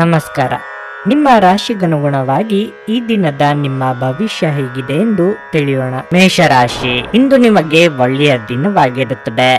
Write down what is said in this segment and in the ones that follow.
ನಮಸ್ಕಾರ. ನಿಮ್ಮ ರಾಶಿಗನುಗುಣವಾಗಿ ಈ ದಿನದ ನಿಮ್ಮ ಭವಿಷ್ಯ ಹೇಗಿದೆ ಎಂದು ತಿಳಿಯೋಣ. ಮೇಷರಾಶಿ, ಇಂದು ನಿಮಗೆ ಒಳ್ಳೆಯ ದಿನವಾಗಿರುತ್ತದೆ.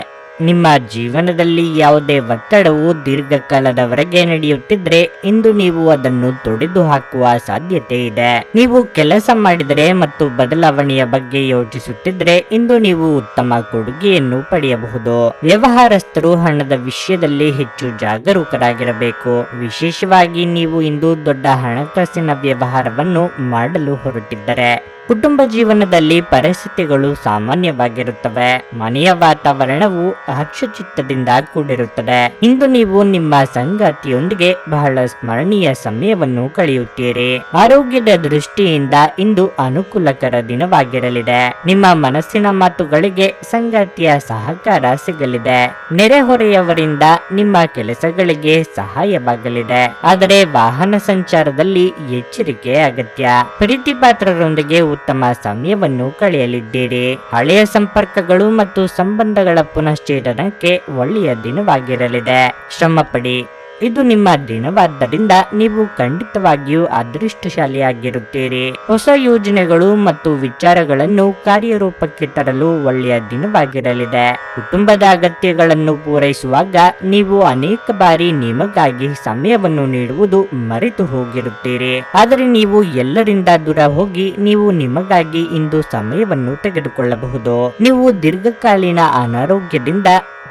ನಿಮ್ಮ ಜೀವನದಲ್ಲಿ ಯಾವುದೇ ಒತ್ತಡವು ದೀರ್ಘಕಾಲದವರೆಗೆ ನಡೆಯುತ್ತಿದ್ರೆ ಇಂದು ನೀವು ಅದನ್ನು ತೊಡೆದು ಹಾಕುವ ಸಾಧ್ಯತೆ ಇದೆ. ನೀವು ಕೆಲಸ ಮಾಡಿದರೆ ಮತ್ತು ಬದಲಾವಣೆಯ ಬಗ್ಗೆ ಯೋಚಿಸುತ್ತಿದ್ರೆ ಇಂದು ನೀವು ಉತ್ತಮ ಕೊಡುಗೆಯನ್ನು ಪಡೆಯಬಹುದು. ವ್ಯವಹಾರಸ್ಥರು ಹಣದ ವಿಷಯದಲ್ಲಿ ಹೆಚ್ಚು ಜಾಗರೂಕರಾಗಿರಬೇಕು. ವಿಶೇಷವಾಗಿ ನೀವು ಇಂದು ದೊಡ್ಡ ಹಣಕಾಸಿನ ವ್ಯವಹಾರವನ್ನು ಮಾಡಲು ಹೊರಟಿದ್ದರೆ. ಕುಟುಂಬ ಜೀವನದಲ್ಲಿ ಪರಿಸ್ಥಿತಿಗಳು ಸಾಮಾನ್ಯವಾಗಿರುತ್ತವೆ. ಮನೆಯ ವಾತಾವರಣವು ಹರ್ಷಚಿತ್ತದಿಂದ ಕೂಡಿರುತ್ತದೆ. ಇಂದು ನೀವು ನಿಮ್ಮ ಸಂಗಾತಿಯೊಂದಿಗೆ ಬಹಳ ಸ್ಮರಣೀಯ ಸಮಯವನ್ನು ಕಳೆಯುತ್ತೀರಿ. ಆರೋಗ್ಯದ ದೃಷ್ಟಿಯಿಂದ ಇಂದು ಅನುಕೂಲಕರ ದಿನವಾಗಿರಲಿದೆ. ನಿಮ್ಮ ಮನಸ್ಸಿನ ಮಾತುಗಳಿಗೆ ಸಂಗಾತಿಯ ಸಹಕಾರ ಸಿಗಲಿದೆ. ನೆರೆಹೊರೆಯವರಿಂದ ನಿಮ್ಮ ಕೆಲಸಗಳಿಗೆ ಸಹಾಯವಾಗಲಿದೆ. ಆದರೆ ವಾಹನ ಸಂಚಾರದಲ್ಲಿ ಎಚ್ಚರಿಕೆ ಅಗತ್ಯ. ಪ್ರೀತಿ ಪಾತ್ರರೊಂದಿಗೆ ಉತ್ತಮ ಸಮಯವನ್ನು ಕಳೆಯಲಿದ್ದೀರಿ. ಹಳೆಯ ಸಂಪರ್ಕಗಳು ಮತ್ತು ಸಂಬಂಧಗಳ ಪುನಶ್ಚೇತನಕ್ಕೆ ಒಳ್ಳೆಯ ದಿನವಾಗಿರಲಿದೆ. ಶ್ರಮಪಡಿ. ಇದು ನಿಮ್ಮ ದಿನವಾದ್ದರಿಂದ ನೀವು ಖಂಡಿತವಾಗಿಯೂ ಅದೃಷ್ಟಶಾಲಿಯಾಗಿರುತ್ತೀರಿ. ಹೊಸ ಯೋಜನೆಗಳು ಮತ್ತು ವಿಚಾರಗಳನ್ನು ಕಾರ್ಯರೂಪಕ್ಕೆ ತರಲು ಒಳ್ಳೆಯ ದಿನವಾಗಿರಲಿದೆ. ಕುಟುಂಬದ ಅಗತ್ಯಗಳನ್ನು ಪೂರೈಸುವಾಗ ನೀವು ಅನೇಕ ಬಾರಿ ನಿಮಗಾಗಿ ಸಮಯವನ್ನು ನೀಡುವುದು ಮರೆತು ಹೋಗಿರುತ್ತೀರಿ. ಆದರೆ ನೀವು ಎಲ್ಲರಿಂದ ದೂರ ಹೋಗಿ ನೀವು ನಿಮಗಾಗಿ ಇಂದು ಸಮಯವನ್ನು ತೆಗೆದುಕೊಳ್ಳಬಹುದು. ನೀವು ದೀರ್ಘಕಾಲೀನ ಅನಾರೋಗ್ಯದಿಂದ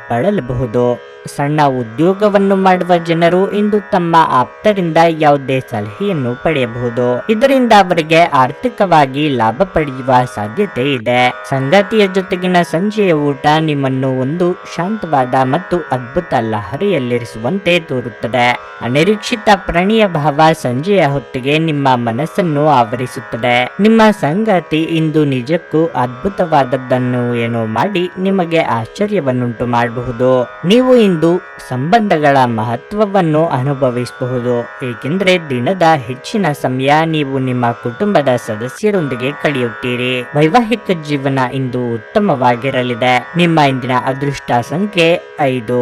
ಬಳಲಬಹುದು. ಸಣ್ಣ ಉದ್ಯೋಗವನ್ನು ಮಾಡುವ ಜನರು ಇಂದು ತಮ್ಮ ಆಪ್ತರಿಂದ ಯಾವುದೇ ಸಲಹೆಯನ್ನು ಪಡೆಯಬಹುದು. ಇದರಿಂದ ಅವರಿಗೆ ಆರ್ಥಿಕವಾಗಿ ಲಾಭ ಪಡೆಯುವ ಸಾಧ್ಯತೆ ಇದೆ. ಸಂಗಾತಿಯ ಜೊತೆಗಿನ ಸಂಜೆಯ ಊಟ ನಿಮ್ಮನ್ನು ಒಂದು ಶಾಂತವಾದ ಮತ್ತು ಅದ್ಭುತ ಲಹರಿಯಲ್ಲಿರಿಸುವಂತೆ ತೋರುತ್ತದೆ. ಅನಿರೀಕ್ಷಿತ ಪ್ರಣಯ ಭಾವ ಸಂಜೆಯ ಹೊತ್ತಿಗೆ ನಿಮ್ಮ ಮನಸ್ಸನ್ನು ಆವರಿಸುತ್ತದೆ. ನಿಮ್ಮ ಸಂಗಾತಿ ಇಂದು ನಿಜಕ್ಕೂ ಅದ್ಭುತವಾದದ್ದನ್ನು ಏನೋ ಮಾಡಿ ನಿಮಗೆ ಆಶ್ಚರ್ಯವನ್ನುಂಟು ಮಾಡಬಹುದು. ನೀವು ಇಂದು ಸಂಬಂಧಗಳ ಮಹತ್ವವನ್ನು ಅನುಭವಿಸಬಹುದು, ಏಕೆಂದರೆ ದಿನದ ಹೆಚ್ಚಿನ ಸಮಯ ನೀವು ನಿಮ್ಮ ಕುಟುಂಬದ ಸದಸ್ಯರೊಂದಿಗೆ ಕಳೆಯುತ್ತೀರಿ. ವೈವಾಹಿಕ ಜೀವನ ಇಂದು ಉತ್ತಮವಾಗಿರಲಿದೆ. ನಿಮ್ಮ ಇಂದಿನ ಅದೃಷ್ಟ ಸಂಖ್ಯೆ 5.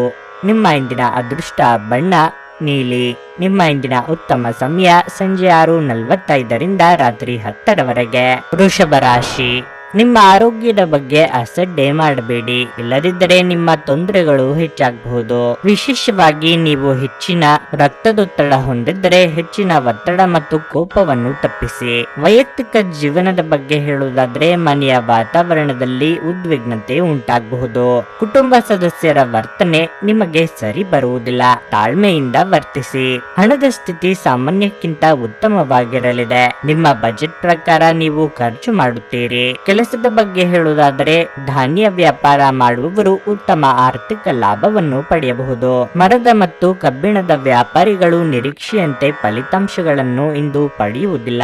ನಿಮ್ಮ ಇಂದಿನ ಅದೃಷ್ಟ ಬಣ್ಣ ನೀಲಿ. ನಿಮ್ಮ ಇಂದಿನ ಉತ್ತಮ ಸಮಯ ಸಂಜೆ 6:45ರಿಂದ ರಾತ್ರಿ 10ರವರೆಗೆ. ವೃಷಭ ರಾಶಿ, ನಿಮ್ಮ ಆರೋಗ್ಯದ ಬಗ್ಗೆ ಅಸಡ್ಡೆ ಮಾಡಬೇಡಿ, ಇಲ್ಲದಿದ್ದರೆ ನಿಮ್ಮ ತೊಂದರೆಗಳು ಹೆಚ್ಚಾಗಬಹುದು. ವಿಶೇಷವಾಗಿ ನೀವು ಹೆಚ್ಚಿನ ರಕ್ತದೊತ್ತಡ ಹೊಂದಿದ್ದರೆ ಹೆಚ್ಚಿನ ಒತ್ತಡ ಮತ್ತು ಕೋಪವನ್ನು ತಪ್ಪಿಸಿ. ವೈಯಕ್ತಿಕ ಜೀವನದ ಬಗ್ಗೆ ಹೇಳುವುದಾದ್ರೆ ಮನೆಯ ವಾತಾವರಣದಲ್ಲಿ ಉದ್ವಿಗ್ನತೆ ಉಂಟಾಗಬಹುದು. ಕುಟುಂಬ ಸದಸ್ಯರ ವರ್ತನೆ ನಿಮಗೆ ಸರಿ ಬರುವುದಿಲ್ಲ. ತಾಳ್ಮೆಯಿಂದ ವರ್ತಿಸಿ. ಹಣದ ಸ್ಥಿತಿ ಸಾಮಾನ್ಯಕ್ಕಿಂತ ಉತ್ತಮವಾಗಿರಲಿದೆ. ನಿಮ್ಮ ಬಜೆಟ್ ಪ್ರಕಾರ ನೀವು ಖರ್ಚು ಮಾಡುತ್ತೀರಿ. ಕೆಲಸದ ಬಗ್ಗೆ ಹೇಳುವುದಾದರೆ ಧಾನ್ಯ ವ್ಯಾಪಾರ ಮಾಡುವವರು ಉತ್ತಮ ಆರ್ಥಿಕ ಲಾಭವನ್ನು ಪಡೆಯಬಹುದು. ಮರದ ಮತ್ತು ಕಬ್ಬಿಣದ ವ್ಯಾಪಾರಿಗಳು ನಿರೀಕ್ಷೆಯಂತೆ ಫಲಿತಾಂಶಗಳನ್ನು ಇಂದು ಪಡೆಯುವುದಿಲ್ಲ.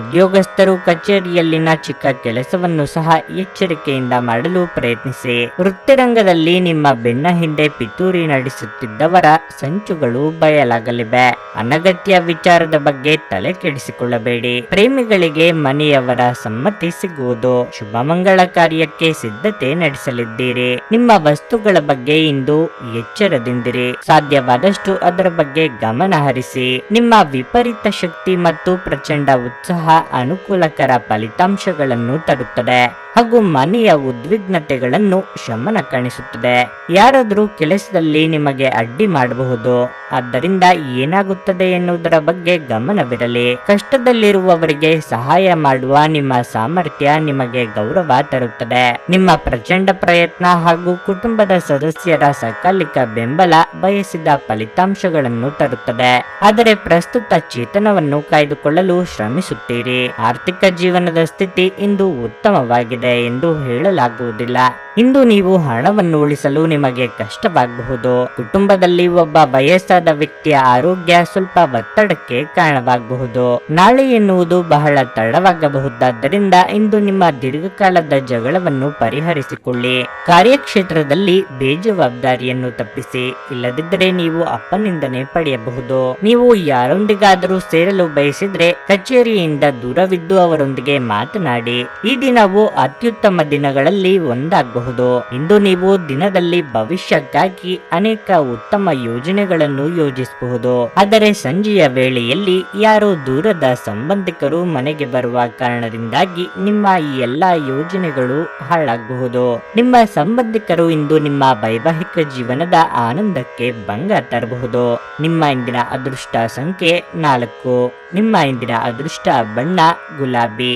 ಉದ್ಯೋಗಸ್ಥರು ಕಚೇರಿಯಲ್ಲಿನ ಚಿಕ್ಕ ಕೆಲಸವನ್ನು ಸಹ ಎಚ್ಚರಿಕೆಯಿಂದ ಮಾಡಲು ಪ್ರಯತ್ನಿಸಿ. ವೃತ್ತಿರಂಗದಲ್ಲಿ ನಿಮ್ಮ ಬೆನ್ನ ಹಿಂದೆ ಪಿತೂರಿ ನಡೆಸುತ್ತಿದ್ದವರ ಸಂಚುಗಳು ಬಯಲಾಗಲಿವೆ. ಅನಗತ್ಯ ವಿಚಾರದ ಬಗ್ಗೆ ತಲೆ ಕೆಡಿಸಿಕೊಳ್ಳಬೇಡಿ. ಪ್ರೇಮಿಗಳಿಗೆ ಮನೆಯವರ ಸಮ್ಮತಿ ಸಿಗುವುದು. ಶುಭ ಮಂಗಳ ಕಾರ್ಯಕ್ಕೆ ಸಿದ್ಧತೆ ನಡೆಸಲಿದ್ದೀರಿ. ನಿಮ್ಮ ವಸ್ತುಗಳ ಬಗ್ಗೆ ಇಂದು ಎಚ್ಚರದಿಂದಿರಿ. ಸಾಧ್ಯವಾದಷ್ಟು ಅದರ ಬಗ್ಗೆ ಗಮನ ಹರಿಸಿ. ನಿಮ್ಮ ವಿಪರೀತ ಶಕ್ತಿ ಮತ್ತು ಪ್ರಚಂಡ ಉತ್ಸಾಹ ಅನುಕೂಲಕರ ಫಲಿತಾಂಶಗಳನ್ನು ತರುತ್ತದೆ ಹಾಗೂ ಮನೆಯ ಉದ್ವಿಗ್ನತೆಗಳನ್ನು ಶಮನ ಕಾಣಿಸುತ್ತದೆ. ಯಾರಾದರೂ ಕೆಲಸದಲ್ಲಿ ನಿಮಗೆ ಅಡ್ಡಿ ಮಾಡಬಹುದು, ಆದ್ದರಿಂದ ಏನಾಗುತ್ತದೆ ಎನ್ನುವುದರ ಬಗ್ಗೆ ಗಮನವಿರಲಿ. ಕಷ್ಟದಲ್ಲಿರುವವರಿಗೆ ಸಹಾಯ ಮಾಡುವ ನಿಮ್ಮ ಸಾಮರ್ಥ್ಯ ನಿಮಗೆ ಗೌರವ ತರುತ್ತದೆ. ನಿಮ್ಮ ಪ್ರಚಂಡ ಪ್ರಯತ್ನ ಹಾಗೂ ಕುಟುಂಬದ ಸದಸ್ಯರ ಸಕಾಲಿಕ ಬೆಂಬಲ ಬಯಸಿದ ಫಲಿತಾಂಶಗಳನ್ನು ತರುತ್ತದೆ. ಆದರೆ ಪ್ರಸ್ತುತ ಚೇತನವನ್ನು ಕಾಯ್ದುಕೊಳ್ಳಲು ಶ್ರಮಿಸುತ್ತೀರಿ. ಆರ್ಥಿಕ ಜೀವನದ ಸ್ಥಿತಿ ಇಂದು ಉತ್ತಮವಾಗಿದೆ ಎಂದು ಹೇಳಲಾಗುವುದಿಲ್ಲ. ಇಂದು ನೀವು ಹಣವನ್ನು ಉಳಿಸಲು ನಿಮಗೆ ಕಷ್ಟವಾಗಬಹುದು. ಕುಟುಂಬದಲ್ಲಿ ಒಬ್ಬ ವಯಸ್ಸಾದ ವ್ಯಕ್ತಿಯ ಆರೋಗ್ಯ ಸ್ವಲ್ಪ ಒತ್ತಡಕ್ಕೆ ಕಾರಣವಾಗಬಹುದು. ನಾಳೆ ಎನ್ನುವುದು ಬಹಳ ತಡವಾಗಬಹುದಾದ್ದರಿಂದ ಇಂದು ನಿಮ್ಮ ದೀರ್ಘಕಾಲದ ಜಗಳವನ್ನು ಪರಿಹರಿಸಿಕೊಳ್ಳಿ. ಕಾರ್ಯಕ್ಷೇತ್ರದಲ್ಲಿ ಬೇಜವಾಬ್ದಾರಿಯನ್ನು ತಪ್ಪಿಸಿ, ಇಲ್ಲದಿದ್ದರೆ ನೀವು ಅಪನಿಂದನೆ ಪಡೆಯಬಹುದು. ನೀವು ಯಾರೊಂದಿಗಾದರೂ ಸೇರಲು ಬಯಸಿದ್ರೆ ಕಚೇರಿಯಿಂದ ದೂರವಿದ್ದು ಅವರೊಂದಿಗೆ ಮಾತನಾಡಿ. ಈ ದಿನವು ಅತ್ಯುತ್ತಮ ದಿನಗಳಲ್ಲಿ ಒಂದಾಗಬಹುದು. ಇಂದು ನೀವು ದಿನದಲ್ಲಿ ಭವಿಷ್ಯಕ್ಕಾಗಿ ಅನೇಕ ಉತ್ತಮ ಯೋಜನೆಗಳನ್ನು ಯೋಜಿಸಬಹುದು. ಆದರೆ ಸಂಜೆಯ ವೇಳೆಯಲ್ಲಿ ಯಾರೋ ದೂರದ ಸಂಬಂಧಿಕರು ಮನೆಗೆ ಬರುವ ಕಾರಣದಿಂದಾಗಿ ನಿಮ್ಮ ಈ ಎಲ್ಲಾ ಯೋಜನೆಗಳು ಹಾಳಾಗಬಹುದು. ನಿಮ್ಮ ಸಂಬಂಧಿಕರು ಇಂದು ನಿಮ್ಮ ವೈವಾಹಿಕ ಜೀವನದ ಆನಂದಕ್ಕೆ ಭಂಗ ತರಬಹುದು. ನಿಮ್ಮ ಇಂದಿನ ಅದೃಷ್ಟ ಸಂಖ್ಯೆ 4. ನಿಮ್ಮ ಇಂದಿನ ಅದೃಷ್ಟ ಬಣ್ಣ ಗುಲಾಬಿ.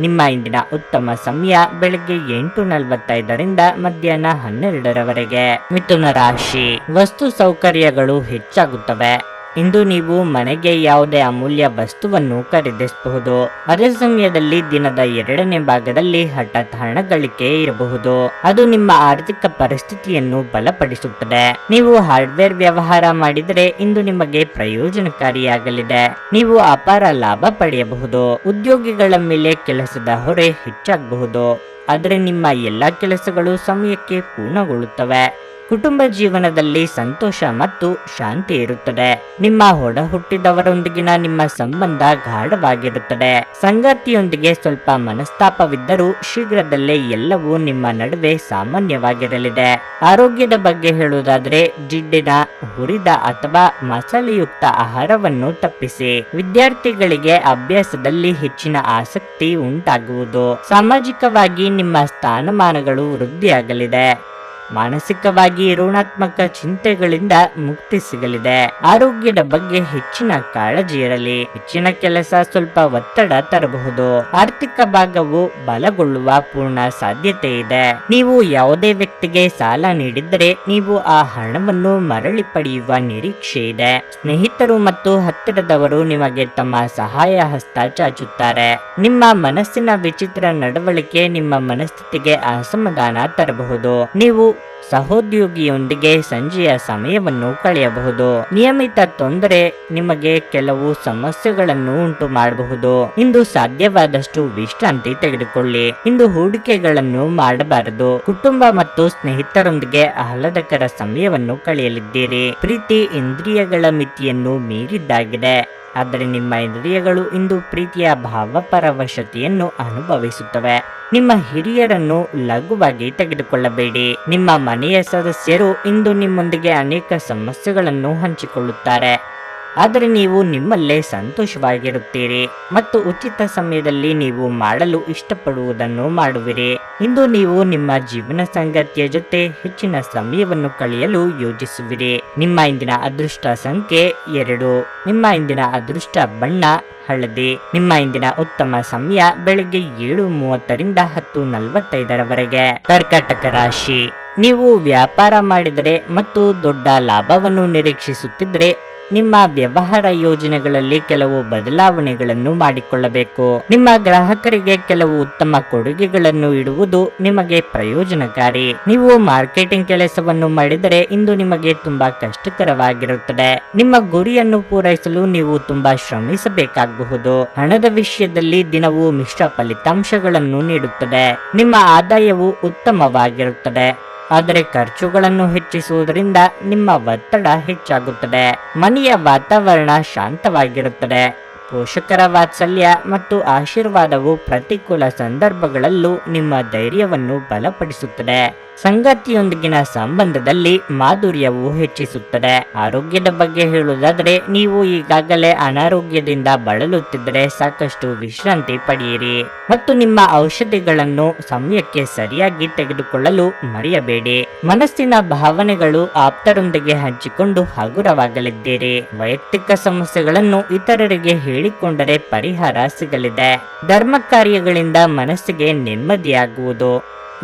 ನಿಮ್ಮ ಇಂದಿನ ಉತ್ತಮ ಸಮಯ ಬೆಳಗ್ಗೆ 8:45ರಿಂದ ಮಧ್ಯಾಹ್ನ 12ರವರೆಗೆ. ಮಿಥುನ ರಾಶಿ. ವಸ್ತು ಸೌಕರ್ಯಗಳು ಹೆಚ್ಚಾಗುತ್ತವೆ. ಇಂದು ನೀವು ಮನೆಗೆ ಯಾವುದೇ ಅಮೂಲ್ಯ ವಸ್ತುವನ್ನು ಖರೀದಿಸಬಹುದು. ಅದೇ ಸಮಯದಲ್ಲಿ ದಿನದ 2ನೇ ಭಾಗದಲ್ಲಿ ಹಠಾತ್ ಹಣ ಗಳಿಕೆ ಇರಬಹುದು. ಅದು ನಿಮ್ಮ ಆರ್ಥಿಕ ಪರಿಸ್ಥಿತಿಯನ್ನು ಬಲಪಡಿಸುತ್ತದೆ. ನೀವು ಹಾರ್ಡ್ವೇರ್ ವ್ಯವಹಾರ ಮಾಡಿದರೆ ಇಂದು ನಿಮಗೆ ಪ್ರಯೋಜನಕಾರಿಯಾಗಲಿದೆ. ನೀವು ಅಪಾರ ಲಾಭ ಪಡೆಯಬಹುದು. ಉದ್ಯೋಗಿಗಳ ಮೇಲೆ ಕೆಲಸದ ಹೊರೆ ಹೆಚ್ಚಾಗಬಹುದು. ಆದರೆ ನಿಮ್ಮ ಎಲ್ಲಾ ಕೆಲಸಗಳು ಸಮಯಕ್ಕೆ ಪೂರ್ಣಗೊಳ್ಳುತ್ತವೆ. ಕುಟುಂಬ ಜೀವನದಲ್ಲಿ ಸಂತೋಷ ಮತ್ತು ಶಾಂತಿ ಇರುತ್ತದೆ. ನಿಮ್ಮ ಒಡ ಹುಟ್ಟಿದವರೊಂದಿಗಿನ ನಿಮ್ಮ ಸಂಬಂಧ ಗಾಢವಾಗಿರುತ್ತದೆ. ಸಂಗಾತಿಯೊಂದಿಗೆ ಸ್ವಲ್ಪ ಮನಸ್ತಾಪವಿದ್ದರೂ ಶೀಘ್ರದಲ್ಲೇ ಎಲ್ಲವೂ ನಿಮ್ಮ ನಡುವೆ ಸಾಮಾನ್ಯವಾಗಿರಲಿದೆ. ಆರೋಗ್ಯದ ಬಗ್ಗೆ ಹೇಳುವುದಾದರೆ ಜಿಡ್ಡಿನ, ಹುರಿದ ಅಥವಾ ಮಸಾಲೆಯುಕ್ತ ಆಹಾರವನ್ನು ತಪ್ಪಿಸಿ. ವಿದ್ಯಾರ್ಥಿಗಳಿಗೆ ಅಭ್ಯಾಸದಲ್ಲಿ ಹೆಚ್ಚಿನ ಆಸಕ್ತಿ ಉಂಟಾಗುವುದು. ಸಾಮಾಜಿಕವಾಗಿ ನಿಮ್ಮ ಸ್ಥಾನಮಾನಗಳು ವೃದ್ಧಿಯಾಗಲಿದೆ. ಮಾನಸಿಕವಾಗಿ ಋಣಾತ್ಮಕ ಚಿಂತೆಗಳಿಂದ ಮುಕ್ತಿ ಸಿಗಲಿದೆ. ಆರೋಗ್ಯದ ಬಗ್ಗೆ ಹೆಚ್ಚಿನ ಕಾಳಜಿ ಇರಲಿ. ಹೆಚ್ಚಿನ ಕೆಲಸ ಸ್ವಲ್ಪ ಒತ್ತಡ ತರಬಹುದು. ಆರ್ಥಿಕ ಭಾಗವು ಬಲಗೊಳ್ಳುವ ಪೂರ್ಣ ಸಾಧ್ಯತೆ ಇದೆ. ನೀವು ಯಾವುದೇ ವ್ಯಕ್ತಿಗೆ ಸಾಲ ನೀಡಿದ್ದರೆ ನೀವು ಆ ಹಣವನ್ನು ಮರಳಿ ಪಡೆಯುವ ನಿರೀಕ್ಷೆ ಇದೆ. ಸ್ನೇಹಿತರು ಮತ್ತು ಹತ್ತಿರದವರು ನಿಮಗೆ ತಮ್ಮ ಸಹಾಯ ಹಸ್ತ ಚಾಚುತ್ತಾರೆ. ನಿಮ್ಮ ಮನಸ್ಸಿನ ವಿಚಿತ್ರ ನಡವಳಿಕೆ ನಿಮ್ಮ ಮನಸ್ಥಿತಿಗೆ ಅಸಮಾಧಾನ ತರಬಹುದು. ನೀವು ಸಹೋದ್ಯೋಗಿಯೊಂದಿಗೆ ಸಂಜೆಯ ಸಮಯವನ್ನು ಕಳೆಯಬಹುದು. ನಿಯಮಿತ ತೊಂದರೆ ನಿಮಗೆ ಕೆಲವು ಸಮಸ್ಯೆಗಳನ್ನು ಉಂಟು ಮಾಡಬಹುದು. ಇಂದು ಸಾಧ್ಯವಾದಷ್ಟು ವಿಶ್ರಾಂತಿ ತೆಗೆದುಕೊಳ್ಳಿ. ಇಂದು ಹೂಡಿಕೆಗಳನ್ನು ಮಾಡಬಾರದು. ಕುಟುಂಬ ಮತ್ತು ಸ್ನೇಹಿತರೊಂದಿಗೆ ಆಹ್ಲಾದಕರ ಸಮಯವನ್ನು ಕಳೆಯಲಿದ್ದೀರಿ. ಪ್ರೀತಿ ಇಂದ್ರಿಯಗಳ ಮಿತಿಯನ್ನು ಮೀರಿದ್ದಾಗಿದೆ. ಆದರೆ ನಿಮ್ಮ ಇಂದ್ರಿಯಗಳು ಇಂದು ಪ್ರೀತಿಯ ಭಾವಪರವಶತೆಯನ್ನು ಅನುಭವಿಸುತ್ತವೆ. ನಿಮ್ಮ ಹಿರಿಯರನ್ನು ಲಘುವಾಗಿ ತೆಗೆದುಕೊಳ್ಳಬೇಡಿ. ನಿಮ್ಮ ಮನೆಯ ಸದಸ್ಯರು ಇಂದು ನಿಮ್ಮೊಂದಿಗೆ ಅನೇಕ ಸಮಸ್ಯೆಗಳನ್ನು ಹಂಚಿಕೊಳ್ಳುತ್ತಾರೆ. ಆದರೆ ನೀವು ನಿಮ್ಮಲ್ಲೇ ಸಂತೋಷವಾಗಿರುತ್ತೀರಿ ಮತ್ತು ಉಚಿತ ಸಮಯದಲ್ಲಿ ನೀವು ಮಾಡಲು ಇಷ್ಟಪಡುವುದನ್ನು ಮಾಡುವಿರಿ. ಇಂದು ನೀವು ನಿಮ್ಮ ಜೀವನ ಸಂಗಾತಿಯ ಜೊತೆ ಹೆಚ್ಚಿನ ಸಮಯವನ್ನು ಕಳೆಯಲು ಯೋಜಿಸುವಿರಿ. ನಿಮ್ಮ ಇಂದಿನ ಅದೃಷ್ಟ ಸಂಖ್ಯೆ 2. ನಿಮ್ಮ ಇಂದಿನ ಅದೃಷ್ಟ ಬಣ್ಣ ಹಳದಿ. ನಿಮ್ಮ ಇಂದಿನ ಉತ್ತಮ ಸಮಯ ಬೆಳಗ್ಗೆ 7:30ರಿಂದ 10:45ರವರೆಗೆ. ಕರ್ಕಾಟಕ ರಾಶಿ. ನೀವು ವ್ಯಾಪಾರ ಮಾಡಿದರೆ ಮತ್ತು ದೊಡ್ಡ ಲಾಭವನ್ನು ನಿರೀಕ್ಷಿಸುತ್ತಿದ್ದರೆ ನಿಮ್ಮ ವ್ಯವಹಾರ ಯೋಜನೆಗಳಲ್ಲಿ ಕೆಲವು ಬದಲಾವಣೆಗಳನ್ನು ಮಾಡಿಕೊಳ್ಳಬೇಕು. ನಿಮ್ಮ ಗ್ರಾಹಕರಿಗೆ ಕೆಲವು ಉತ್ತಮ ಕೊಡುಗೆಗಳನ್ನು ಇಡುವುದು ನಿಮಗೆ ಪ್ರಯೋಜನಕಾರಿ. ನೀವು ಮಾರ್ಕೆಟಿಂಗ್ ಕೆಲಸವನ್ನು ಮಾಡಿದರೆ ಇಂದು ನಿಮಗೆ ತುಂಬಾ ಕಷ್ಟಕರವಾಗಿರುತ್ತದೆ. ನಿಮ್ಮ ಗುರಿಯನ್ನು ಪೂರೈಸಲು ನೀವು ತುಂಬಾ ಶ್ರಮಿಸಬೇಕಾಗಬಹುದು. ಹಣದ ವಿಷಯದಲ್ಲಿ ದಿನವೂ ಮಿಶ್ರ ಫಲಿತಾಂಶಗಳನ್ನು ನೀಡುತ್ತದೆ. ನಿಮ್ಮ ಆದಾಯವು ಉತ್ತಮವಾಗಿರುತ್ತದೆ. ಆದರೆ ಖರ್ಚುಗಳನ್ನು ಹೆಚ್ಚಿಸುವುದರಿಂದ ನಿಮ್ಮ ಒತ್ತಡ ಹೆಚ್ಚಾಗುತ್ತದೆ. ಮನೆಯ ವಾತಾವರಣ ಶಾಂತವಾಗಿರುತ್ತದೆ. ಪೋಷಕರ ವಾತ್ಸಲ್ಯ ಮತ್ತು ಆಶೀರ್ವಾದವು ಪ್ರತಿಕೂಲ ಸಂದರ್ಭಗಳಲ್ಲೂ ನಿಮ್ಮ ಧೈರ್ಯವನ್ನು ಬಲಪಡಿಸುತ್ತದೆ. ಸಂಗಾತಿಯೊಂದಿಗಿನ ಸಂಬಂಧದಲ್ಲಿ ಮಾಧುರ್ಯವು ಹೆಚ್ಚಿಸುತ್ತದೆ. ಆರೋಗ್ಯದ ಬಗ್ಗೆ ಹೇಳುವುದಾದರೆ ನೀವು ಈಗಾಗಲೇ ಅನಾರೋಗ್ಯದಿಂದ ಬಳಲುತ್ತಿದ್ದರೆ ಸಾಕಷ್ಟು ವಿಶ್ರಾಂತಿ ಪಡೆಯಿರಿ ಮತ್ತು ನಿಮ್ಮ ಔಷಧಿಗಳನ್ನು ಸಮಯಕ್ಕೆ ಸರಿಯಾಗಿ ತೆಗೆದುಕೊಳ್ಳಲು ಮರೆಯಬೇಡಿ. ಮನಸ್ಸಿನ ಭಾವನೆಗಳು ಆಪ್ತರೊಂದಿಗೆ ಹಂಚಿಕೊಂಡು ಹಗುರವಾಗಲಿದ್ದೀರಿ. ವೈಯಕ್ತಿಕ ಸಮಸ್ಯೆಗಳನ್ನು ಇತರರಿಗೆ ಹೇಳಿಕೊಂಡರೆ ಪರಿಹಾರ ಸಿಗಲಿದೆ. ಧರ್ಮ ಕಾರ್ಯಗಳಿಂದ ಮನಸ್ಸಿಗೆ ನೆಮ್ಮದಿಯಾಗುವುದು.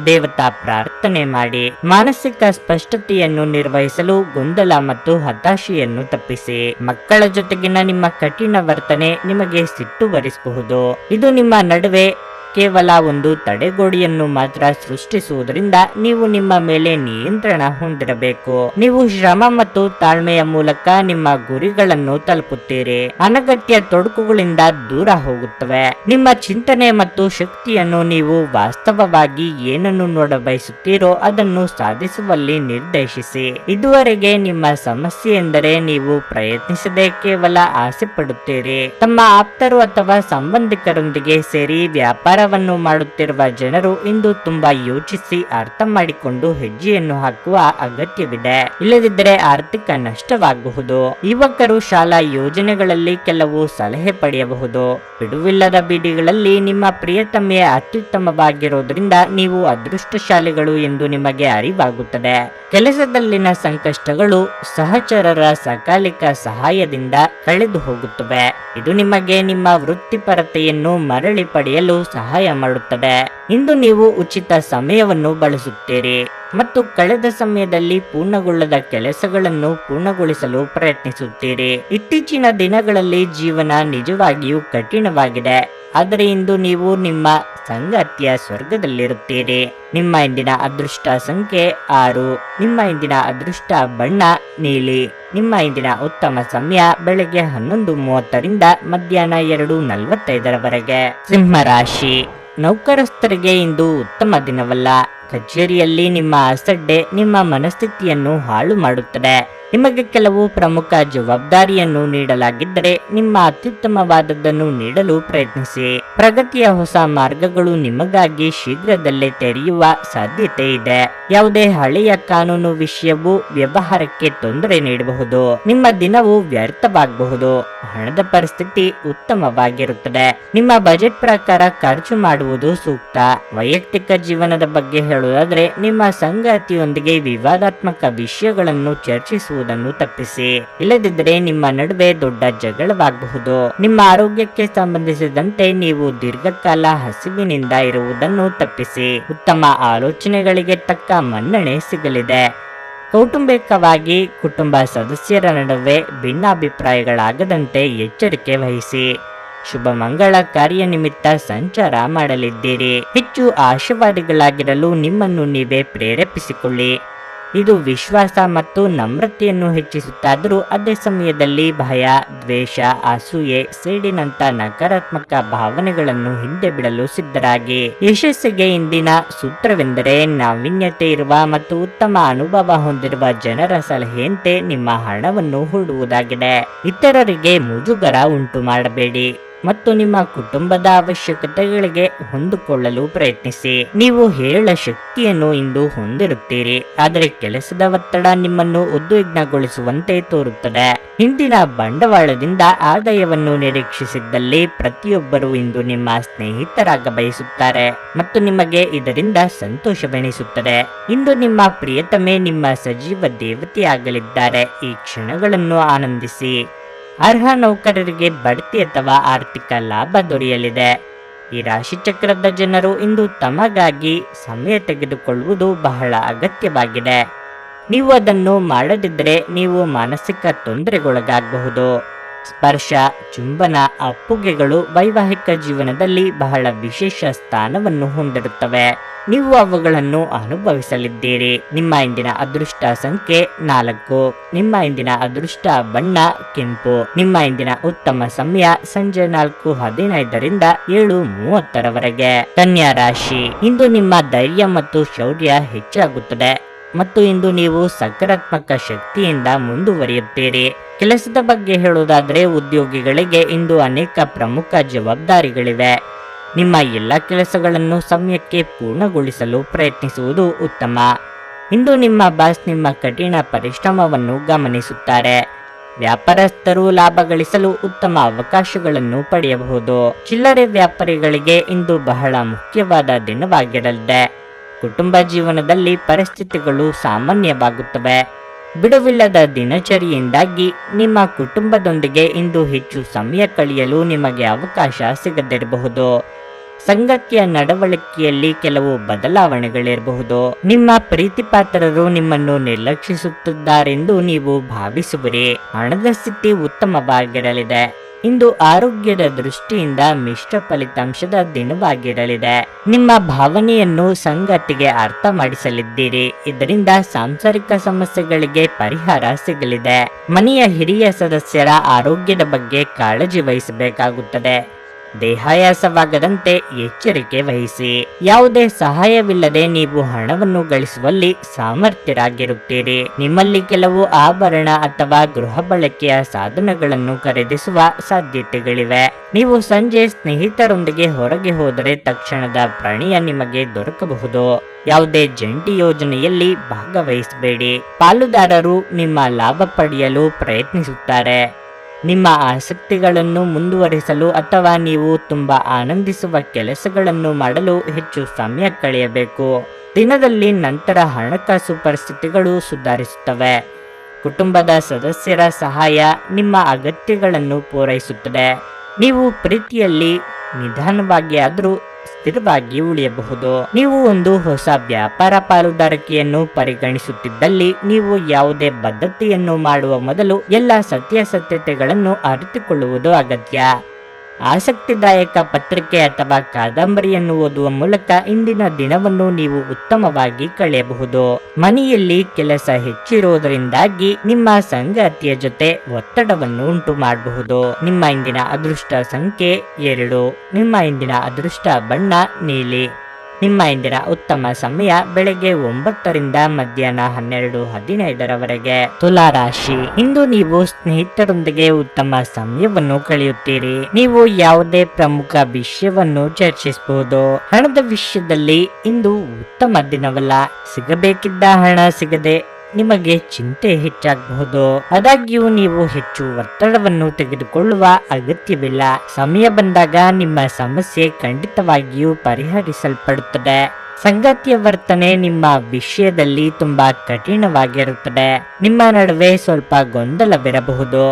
ದೇವತಾ ಪ್ರಾರ್ಥನೆ ಮಾಡಿ. ಮಾನಸಿಕ ಸ್ಪಷ್ಟತೆಯನ್ನು ನಿರ್ವಹಿಸಲು ಗೊಂದಲ ಮತ್ತು ಹತಾಶೆಯನ್ನು ತಪ್ಪಿಸಿ. ಮಕ್ಕಳ ಜೊತೆಗಿನ ನಿಮ್ಮ ಕಠಿಣ ವರ್ತನೆ ನಿಮಗೆ ಸಿಟ್ಟು ಬರಿಸಬಹುದು. ಇದು ನಿಮ್ಮ ನಡುವೆ ಕೇವಲ ಒಂದು ತಡೆಗೋಡೆಯನ್ನು ಮಾತ್ರ ಸೃಷ್ಟಿಸುವುದರಿಂದ ನೀವು ನಿಮ್ಮ ಮೇಲೆ ನಿಯಂತ್ರಣ ಹೊಂದಿರಬೇಕು. ನೀವು ಶ್ರಮ ಮತ್ತು ತಾಳ್ಮೆಯ ಮೂಲಕ ನಿಮ್ಮ ಗುರಿಗಳನ್ನು ತಲುಪುತ್ತೀರಿ. ಅನಗತ್ಯ ತೊಡಕುಗಳಿಂದ ದೂರ ಹೋಗುತ್ತವೆ. ನಿಮ್ಮ ಚಿಂತನೆ ಮತ್ತು ಶಕ್ತಿಯನ್ನು ನೀವು ವಾಸ್ತವವಾಗಿ ಏನನ್ನು ನೋಡಬಯಸುತ್ತೀರೋ ಅದನ್ನು ಸಾಧಿಸುವಲ್ಲಿ ನಿರ್ದೇಶಿಸಿ. ಇದುವರೆಗೆ ನಿಮ್ಮ ಸಮಸ್ಯೆ ಎಂದರೆ ನೀವು ಪ್ರಯತ್ನಿಸದೆ ಕೇವಲ ಆಸೆ ಪಡುತ್ತೀರಿ. ತಮ್ಮ ಆಪ್ತರು ಅಥವಾ ಸಂಬಂಧಿಕರೊಂದಿಗೆ ಸೇರಿ ವ್ಯಾಪಾರ ವ್ಯಾಪಾರವನ್ನು ಮಾಡುತ್ತಿರುವ ಜನರು ಇಂದು ತುಂಬಾ ಯೋಚಿಸಿ ಅರ್ಥ ಮಾಡಿಕೊಂಡು ಹೆಜ್ಜೆಯನ್ನು ಹಾಕುವ ಅಗತ್ಯವಿದೆ. ಇಲ್ಲದಿದ್ದರೆ ಆರ್ಥಿಕ ನಷ್ಟವಾಗಬಹುದು. ಯುವಕರು ಶಾಲಾ ಯೋಜನೆಗಳಲ್ಲಿ ಕೆಲವು ಸಲಹೆ ಪಡೆಯಬಹುದು. ಬಿಡುವಿಲ್ಲದ ಬೀದಿಗಳಲ್ಲಿ ನಿಮ್ಮ ಪ್ರಿಯತಮೆಯ ಅತ್ಯುತ್ತಮವಾಗಿರೋದ್ರಿಂದ ನೀವು ಅದೃಷ್ಟಶಾಲಿಗಳು ಎಂದು ನಿಮಗೆ ಅರಿವಾಗುತ್ತದೆ. ಕೆಲಸದಲ್ಲಿನ ಸಂಕಷ್ಟಗಳು ಸಹಚರರ ಸಕಾಲಿಕ ಸಹಾಯದಿಂದ ಕಳೆದು ಹೋಗುತ್ತವೆ. ಇದು ನಿಮಗೆ ನಿಮ್ಮ ವೃತ್ತಿಪರತೆಯನ್ನು ಮರಳಿ ಪಡೆಯಲು ಸಹಾಯ ಮಾಡುತ್ತದೆ. ಇಂದು ನೀವು ಉಚಿತ ಸಮಯವನ್ನು ಬಳಸುತ್ತೀರಿ ಮತ್ತು ಕಳೆದ ಸಮಯದಲ್ಲಿ ಪೂರ್ಣಗೊಳ್ಳದ ಕೆಲಸಗಳನ್ನು ಪೂರ್ಣಗೊಳಿಸಲು ಪ್ರಯತ್ನಿಸುತ್ತೀರಿ. ಇತ್ತೀಚಿನ ದಿನಗಳಲ್ಲಿ ಜೀವನ ನಿಜವಾಗಿಯೂ ಕಠಿಣವಾಗಿದೆ, ಆದರೆ ಇಂದು ನೀವು ನಿಮ್ಮ ಸಂಗಾತಿಯ ಸ್ವರ್ಗದಲ್ಲಿರುತ್ತೀರಿ. ನಿಮ್ಮ ಇಂದಿನ ಅದೃಷ್ಟ ಸಂಖ್ಯೆ 6. ನಿಮ್ಮ ಇಂದಿನ ಅದೃಷ್ಟ ಬಣ್ಣ ನೀಲಿ. ನಿಮ್ಮ ಇಂದಿನ ಉತ್ತಮ ಸಮಯ ಬೆಳಗ್ಗೆ 11:30ರಿಂದ ಮಧ್ಯಾಹ್ನ 2:45ರವರೆಗೆ. ಸಿಂಹರಾಶಿ. ನೌಕರಸ್ಥರಿಗೆ ಇಂದು ಉತ್ತಮ ದಿನವಲ್ಲ. ಕಚೇರಿಯಲ್ಲಿ ನಿಮ್ಮ ಅಸಡ್ಡೆ ನಿಮ್ಮ ಮನಸ್ಥಿತಿಯನ್ನು ಹಾಳು ಮಾಡುತ್ತದೆ. ನಿಮಗೆ ಕೆಲವು ಪ್ರಮುಖ ಜವಾಬ್ದಾರಿಯನ್ನು ನೀಡಲಾಗಿದ್ದರೆ ನಿಮ್ಮ ಅತ್ಯುತ್ತಮವಾದದ್ದನ್ನು ನೀಡಲು ಪ್ರಯತ್ನಿಸಿ. ಪ್ರಗತಿಯ ಹೊಸ ಮಾರ್ಗಗಳು ನಿಮಗಾಗಿ ಶೀಘ್ರದಲ್ಲೇ ತೆರೆಯುವ ಸಾಧ್ಯತೆ ಇದೆ. ಯಾವುದೇ ಹಳೆಯ ಕಾನೂನು ವಿಷಯವು ವ್ಯವಹಾರಕ್ಕೆ ತೊಂದರೆ ನೀಡಬಹುದು. ನಿಮ್ಮ ದಿನವು ವ್ಯರ್ಥವಾಗಬಹುದು. ಹಣದ ಪರಿಸ್ಥಿತಿ ಉತ್ತಮವಾಗಿರುತ್ತದೆ. ನಿಮ್ಮ ಬಜೆಟ್ ಪ್ರಕಾರ ಖರ್ಚು ಮಾಡುವುದು ಸೂಕ್ತ. ವೈಯಕ್ತಿಕ ಜೀವನದ ಬಗ್ಗೆ ಹೇಳುವುದಾದರೆ ನಿಮ್ಮ ಸಂಗಾತಿಯೊಂದಿಗೆ ವಿವಾದಾತ್ಮಕ ವಿಷಯಗಳನ್ನು ಚರ್ಚಿಸುವುದನ್ನು ತಪ್ಪಿಸಿ. ಇಲ್ಲದಿದ್ದರೆ ನಿಮ್ಮ ನಡುವೆ ದೊಡ್ಡ ಜಗಳವಾಗಬಹುದು. ನಿಮ್ಮ ಆರೋಗ್ಯಕ್ಕೆ ಸಂಬಂಧಿಸಿದಂತೆ ನೀವು ದೀರ್ಘಕಾಲ ಹಸಿವಿನಿಂದ ಇರುವುದನ್ನು ತಪ್ಪಿಸಿ. ಉತ್ತಮ ಆಲೋಚನೆಗಳಿಗೆ ತಕ್ಕ ಮನ್ನಣೆ ಸಿಗಲಿದೆ. ಕೌಟುಂಬಿಕವಾಗಿ ಕುಟುಂಬ ಸದಸ್ಯರ ನಡುವೆ ಭಿನ್ನಾಭಿಪ್ರಾಯಗಳಾಗದಂತೆ ಎಚ್ಚರಿಕೆ ವಹಿಸಿ. ಶುಭ ಮಂಗಳ ಕಾರ್ಯ ನಿಮಿತ್ತ ಸಂಚಾರ ಮಾಡಲಿದ್ದೀರಿ. ಹೆಚ್ಚು ಆಶಾವಾದಿಗಳಾಗಿರಲು ನಿಮ್ಮನ್ನು ನೀವೇ ಪ್ರೇರೇಪಿಸಿಕೊಳ್ಳಿ. ಇದು ವಿಶ್ವಾಸ ಮತ್ತು ನಮ್ರತೆಯನ್ನು ಹೆಚ್ಚಿಸುತ್ತಾದರೂ ಅದೇ ಸಮಯದಲ್ಲಿ ಭಯ, ದ್ವೇಷ, ಅಸೂಯೆ, ಸೇಡಿನಂತ ನಕಾರಾತ್ಮಕ ಭಾವನೆಗಳನ್ನು ಹಿಂದೆ ಬಿಡಲು ಸಿದ್ಧರಾಗಿ. ಯಶಸ್ಸಿಗೆ ಇಂದಿನ ಸೂತ್ರವೆಂದರೆ ನಾವೀನ್ಯತೆ ಇರುವ ಮತ್ತು ಉತ್ತಮ ಅನುಭವ ಹೊಂದಿರುವ ಜನರ ಸಲಹೆಯಂತೆ ನಿಮ್ಮ ಹಣವನ್ನು ಹೂಡುವುದಾಗಿದೆ. ಇತರರಿಗೆ ಮುಜುಗರ ಉಂಟು ಮಾಡಬೇಡಿ ಮತ್ತು ನಿಮ್ಮ ಕುಟುಂಬದ ಅವಶ್ಯಕತೆಗಳಿಗೆ ಹೊಂದಿಕೊಳ್ಳಲು ಪ್ರಯತ್ನಿಸಿ. ನೀವು ಹೇರಳ ಶಕ್ತಿಯನ್ನು ಇಂದು ಹೊಂದಿರುತ್ತೀರಿ, ಆದರೆ ಕೆಲಸದ ಒತ್ತಡ ನಿಮ್ಮನ್ನು ಉದ್ವಿಗ್ನಗೊಳಿಸುವಂತೆ ತೋರುತ್ತದೆ. ಹಿಂದಿನ ಬಂಡವಾಳದಿಂದ ಆದಾಯವನ್ನು ನಿರೀಕ್ಷಿಸಿದ್ದಲ್ಲಿ ಪ್ರತಿಯೊಬ್ಬರೂ ಇಂದು ನಿಮ್ಮ ಸ್ನೇಹಿತರಾಗ ಬಯಸುತ್ತಾರೆ ಮತ್ತು ನಿಮಗೆ ಇದರಿಂದ ಸಂತೋಷವೆನಿಸುತ್ತದೆ. ಇಂದು ನಿಮ್ಮ ಪ್ರಿಯತಮೆ ನಿಮ್ಮ ಸಜೀವ ದೇವತೆಯಾಗಲಿದ್ದಾರೆ. ಈ ಕ್ಷಣಗಳನ್ನು ಆನಂದಿಸಿ. ಅರ್ಹ ನೌಕರರಿಗೆ ಬಡ್ತಿ ಅಥವಾ ಆರ್ಥಿಕ ಲಾಭ ದೊರೆಯಲಿದೆ. ಈ ರಾಶಿಚಕ್ರದ ಜನರು ಇಂದು ತಮಗಾಗಿ ಸಮಯ ತೆಗೆದುಕೊಳ್ಳುವುದು ಬಹಳ ಅಗತ್ಯವಾಗಿದೆ. ನೀವು ಅದನ್ನು ಮಾಡದಿದ್ದರೆ ನೀವು ಮಾನಸಿಕ ತೊಂದರೆಗೊಳಗಾಗಬಹುದು. ಸ್ಪರ್ಶ, ಚುಂಬನ, ಅಪ್ಪುಗೆಗಳು ವೈವಾಹಿಕ ಜೀವನದಲ್ಲಿ ಬಹಳ ವಿಶೇಷ ಸ್ಥಾನವನ್ನು ಹೊಂದಿರುತ್ತವೆ. ನೀವು ಅವುಗಳನ್ನು ಅನುಭವಿಸಲಿದ್ದೀರಿ. ನಿಮ್ಮ ಇಂದಿನ ಅದೃಷ್ಟ ಸಂಖ್ಯೆ 4. ನಿಮ್ಮ ಇಂದಿನ ಅದೃಷ್ಟ ಬಣ್ಣ ಕೆಂಪು. ನಿಮ್ಮ ಇಂದಿನ ಉತ್ತಮ ಸಮಯ ಸಂಜೆ 4:15ರಿಂದ 7:30ರವರೆಗೆ. ಕನ್ಯಾ ರಾಶಿ. ಇಂದು ನಿಮ್ಮ ಧೈರ್ಯ ಮತ್ತು ಶೌರ್ಯ ಹೆಚ್ಚಾಗುತ್ತದೆ ಮತ್ತು ಇಂದು ನೀವು ಸಕಾರಾತ್ಮಕ ಶಕ್ತಿಯಿಂದ ಮುಂದುವರಿಯುತ್ತೀರಿ. ಕೆಲಸದ ಬಗ್ಗೆ ಹೇಳುವುದಾದರೆ ಉದ್ಯೋಗಿಗಳಿಗೆ ಇಂದು ಅನೇಕ ಪ್ರಮುಖ ಜವಾಬ್ದಾರಿಗಳಿವೆ. ನಿಮ್ಮ ಎಲ್ಲ ಕೆಲಸಗಳನ್ನು ಸಮಯಕ್ಕೆ ಪೂರ್ಣಗೊಳಿಸಲು ಪ್ರಯತ್ನಿಸುವುದು ಉತ್ತಮ. ಇಂದು ನಿಮ್ಮ ಬಾಸ್ ನಿಮ್ಮ ಕಠಿಣ ಪರಿಶ್ರಮವನ್ನು ಗಮನಿಸುತ್ತಾರೆ. ವ್ಯಾಪಾರಸ್ಥರು ಲಾಭ ಗಳಿಸಲು ಉತ್ತಮ ಅವಕಾಶಗಳನ್ನು ಪಡೆಯಬಹುದು. ಚಿಲ್ಲರೆ ವ್ಯಾಪಾರಿಗಳಿಗೆ ಇಂದು ಬಹಳ ಮುಖ್ಯವಾದ ದಿನವಾಗಿರಲಿದೆ. ಕುಟುಂಬ ಜೀವನದಲ್ಲಿ ಪರಿಸ್ಥಿತಿಗಳು ಸಾಮಾನ್ಯವಾಗುತ್ತವೆ. ಬಿಡುವಿಲ್ಲದ ದಿನಚರಿಯಿಂದಾಗಿ ನಿಮ್ಮ ಕುಟುಂಬದೊಂದಿಗೆ ಇಂದು ಹೆಚ್ಚು ಸಮಯ ಕಳೆಯಲು ನಿಮಗೆ ಅವಕಾಶ ಸಿಗದಿರಬಹುದು. ಸಂಗಾತಿಯ ನಡವಳಿಕೆಯಲ್ಲಿ ಕೆಲವು ಬದಲಾವಣೆಗಳಿರಬಹುದು. ನಿಮ್ಮ ಪ್ರೀತಿಪಾತ್ರರು ನಿಮ್ಮನ್ನು ನಿರ್ಲಕ್ಷಿಸುತ್ತಿದ್ದಾರೆಂದು ನೀವು ಭಾವಿಸುವಿರಿ. ಹಣದ ಸ್ಥಿತಿ ಉತ್ತಮವಾಗಿರಲಿದೆ. ಇಂದು ಆರೋಗ್ಯದ ದೃಷ್ಟಿಯಿಂದ ಮಿಶ್ರ ಫಲಿತಾಂಶದ ದಿನವಾಗಿರಲಿದೆ. ನಿಮ್ಮ ಭಾವನೆಯನ್ನು ಸಂಗಾತಿಗೆ ಅರ್ಥ ಮಾಡಿಸಲಿದ್ದೀರಿ. ಇದರಿಂದ ಸಾಂಸಾರಿಕ ಸಮಸ್ಯೆಗಳಿಗೆ ಪರಿಹಾರ ಸಿಗಲಿದೆ. ಮನೆಯ ಹಿರಿಯ ಸದಸ್ಯರ ಆರೋಗ್ಯದ ಬಗ್ಗೆ ಕಾಳಜಿ ವಹಿಸಬೇಕಾಗುತ್ತದೆ. ದೇಹಾಯಾಸವಾಗದಂತೆ ಎಚ್ಚರಿಕೆ ವಹಿಸಿ. ಯಾವುದೇ ಸಹಾಯವಿಲ್ಲದೆ ನೀವು ಹಣವನ್ನು ಗಳಿಸುವಲ್ಲಿ ಸಾಮರ್ಥ್ಯರಾಗಿರುತ್ತೀರಿ. ನಿಮ್ಮಲ್ಲಿ ಕೆಲವು ಆಭರಣ ಅಥವಾ ಗೃಹ ಬಳಕೆಯ ಸಾಧನಗಳನ್ನು ಖರೀದಿಸುವ ಸಾಧ್ಯತೆಗಳಿವೆ. ನೀವು ಸಂಜೆ ಸ್ನೇಹಿತರೊಂದಿಗೆ ಹೊರಗೆ ಹೋದರೆ ತಕ್ಷಣದ ಪ್ರಣಯ ನಿಮಗೆ ದೊರಕಬಹುದು. ಯಾವುದೇ ಜಂಟಿ ಯೋಜನೆಯಲ್ಲಿ ಭಾಗವಹಿಸಬೇಡಿ. ಪಾಲುದಾರರು ನಿಮ್ಮ ಲಾಭ ಪಡೆಯಲು ಪ್ರಯತ್ನಿಸುತ್ತಾರೆ. ನಿಮ್ಮ ಆಸಕ್ತಿಗಳನ್ನು ಮುಂದುವರಿಸಲು ಅಥವಾ ನೀವು ತುಂಬಾ ಆನಂದಿಸುವ ಕೆಲಸಗಳನ್ನು ಮಾಡಲು ಹೆಚ್ಚು ಸಮಯ ಕಳೆಯಬೇಕು. ದಿನದಲ್ಲಿ ನಂತರ ಹಣಕಾಸು ಪರಿಸ್ಥಿತಿಗಳು ಸುಧಾರಿಸುತ್ತವೆ. ಕುಟುಂಬದ ಸದಸ್ಯರ ಸಹಾಯ ನಿಮ್ಮ ಅಗತ್ಯಗಳನ್ನು ಪೂರೈಸುತ್ತದೆ. ನೀವು ಪ್ರೀತಿಯಲ್ಲಿ ನಿಧಾನವಾಗಿ ಆದರೂ ಸ್ಥಿರವಾಗಿ ಉಳಿಯಬಹುದು. ನೀವು ಒಂದು ಹೊಸ ವ್ಯಾಪಾರ ಪಾಲುದಾರಿಕೆಯನ್ನು ಪರಿಗಣಿಸುತ್ತಿದ್ದಲ್ಲಿ ನೀವು ಯಾವುದೇ ಬದ್ಧತೆಯನ್ನು ಮಾಡುವ ಮೊದಲು ಎಲ್ಲ ಸತ್ಯಾಸತ್ಯತೆಗಳನ್ನು ಅರಿತುಕೊಳ್ಳುವುದು ಅಗತ್ಯ. ಆಸಕ್ತಿದಾಯಕ ಪತ್ರಿಕೆ ಅಥವಾ ಕಾದಂಬರಿಯನ್ನು ಓದುವ ಮೂಲಕ ಇಂದಿನ ದಿನವನ್ನು ನೀವು ಉತ್ತಮವಾಗಿ ಕಳೆಯಬಹುದು. ಮನೆಯಲ್ಲಿ ಕೆಲಸ ಹೆಚ್ಚಿರುವುದರಿಂದಾಗಿ ನಿಮ್ಮ ಸಂಗಾತಿಯ ಜೊತೆ ಒತ್ತಡವನ್ನು ಉಂಟು ಮಾಡಬಹುದು. ನಿಮ್ಮ ಇಂದಿನ ಅದೃಷ್ಟ ಸಂಖ್ಯೆ 2. ನಿಮ್ಮ ಇಂದಿನ ಅದೃಷ್ಟ ಬಣ್ಣ ನೀಲಿ. ನಿಮ್ಮ ಇಂದಿನ ಉತ್ತಮ ಸಮಯ ಬೆಳಗ್ಗೆ 9 ರಿಂದ ಮಧ್ಯಾಹ್ನ 12:15 ತುಲಾ ರಾಶಿ. ಇಂದು ನೀವು ಸ್ನೇಹಿತರೊಂದಿಗೆ ಉತ್ತಮ ಸಮಯವನ್ನು ಕಳೆಯುತ್ತೀರಿ. ನೀವು ಯಾವುದೇ ಪ್ರಮುಖ ವಿಷಯವನ್ನು ಚರ್ಚಿಸಬಹುದು. ಹಣದ ವಿಷಯದಲ್ಲಿ ಇಂದು ಉತ್ತಮ ದಿನವಲ್ಲ. ಸಿಗಬೇಕಿದ್ದ ಹಣ ಸಿಗದೆ ನಿಮಗೆ ಚಿಂತೆ ಹೆಚ್ಚಾಗಬಹುದು. ಆದಾಗ್ಯೂ ನೀವು ಹೆಚ್ಚು ಒತ್ತಡವನ್ನು ತೆಗೆದುಕೊಳ್ಳುವ ಅಗತ್ಯವಿಲ್ಲ. ಸಮಯ ಬಂದಾಗ ನಿಮ್ಮ ಸಮಸ್ಯೆ ಖಂಡಿತವಾಗಿಯೂ ಪರಿಹರಿಸಲ್ಪಡುತ್ತದೆ. ಸಂಗಾತಿಯ ವರ್ತನೆ ನಿಮ್ಮ ವಿಷಯದಲ್ಲಿ ತುಂಬಾ ಕಠಿಣವಾಗಿರುತ್ತದೆ. ನಿಮ್ಮ ನಡುವೆ ಸ್ವಲ್ಪ ಗೊಂದಲವಿರಬಹುದು.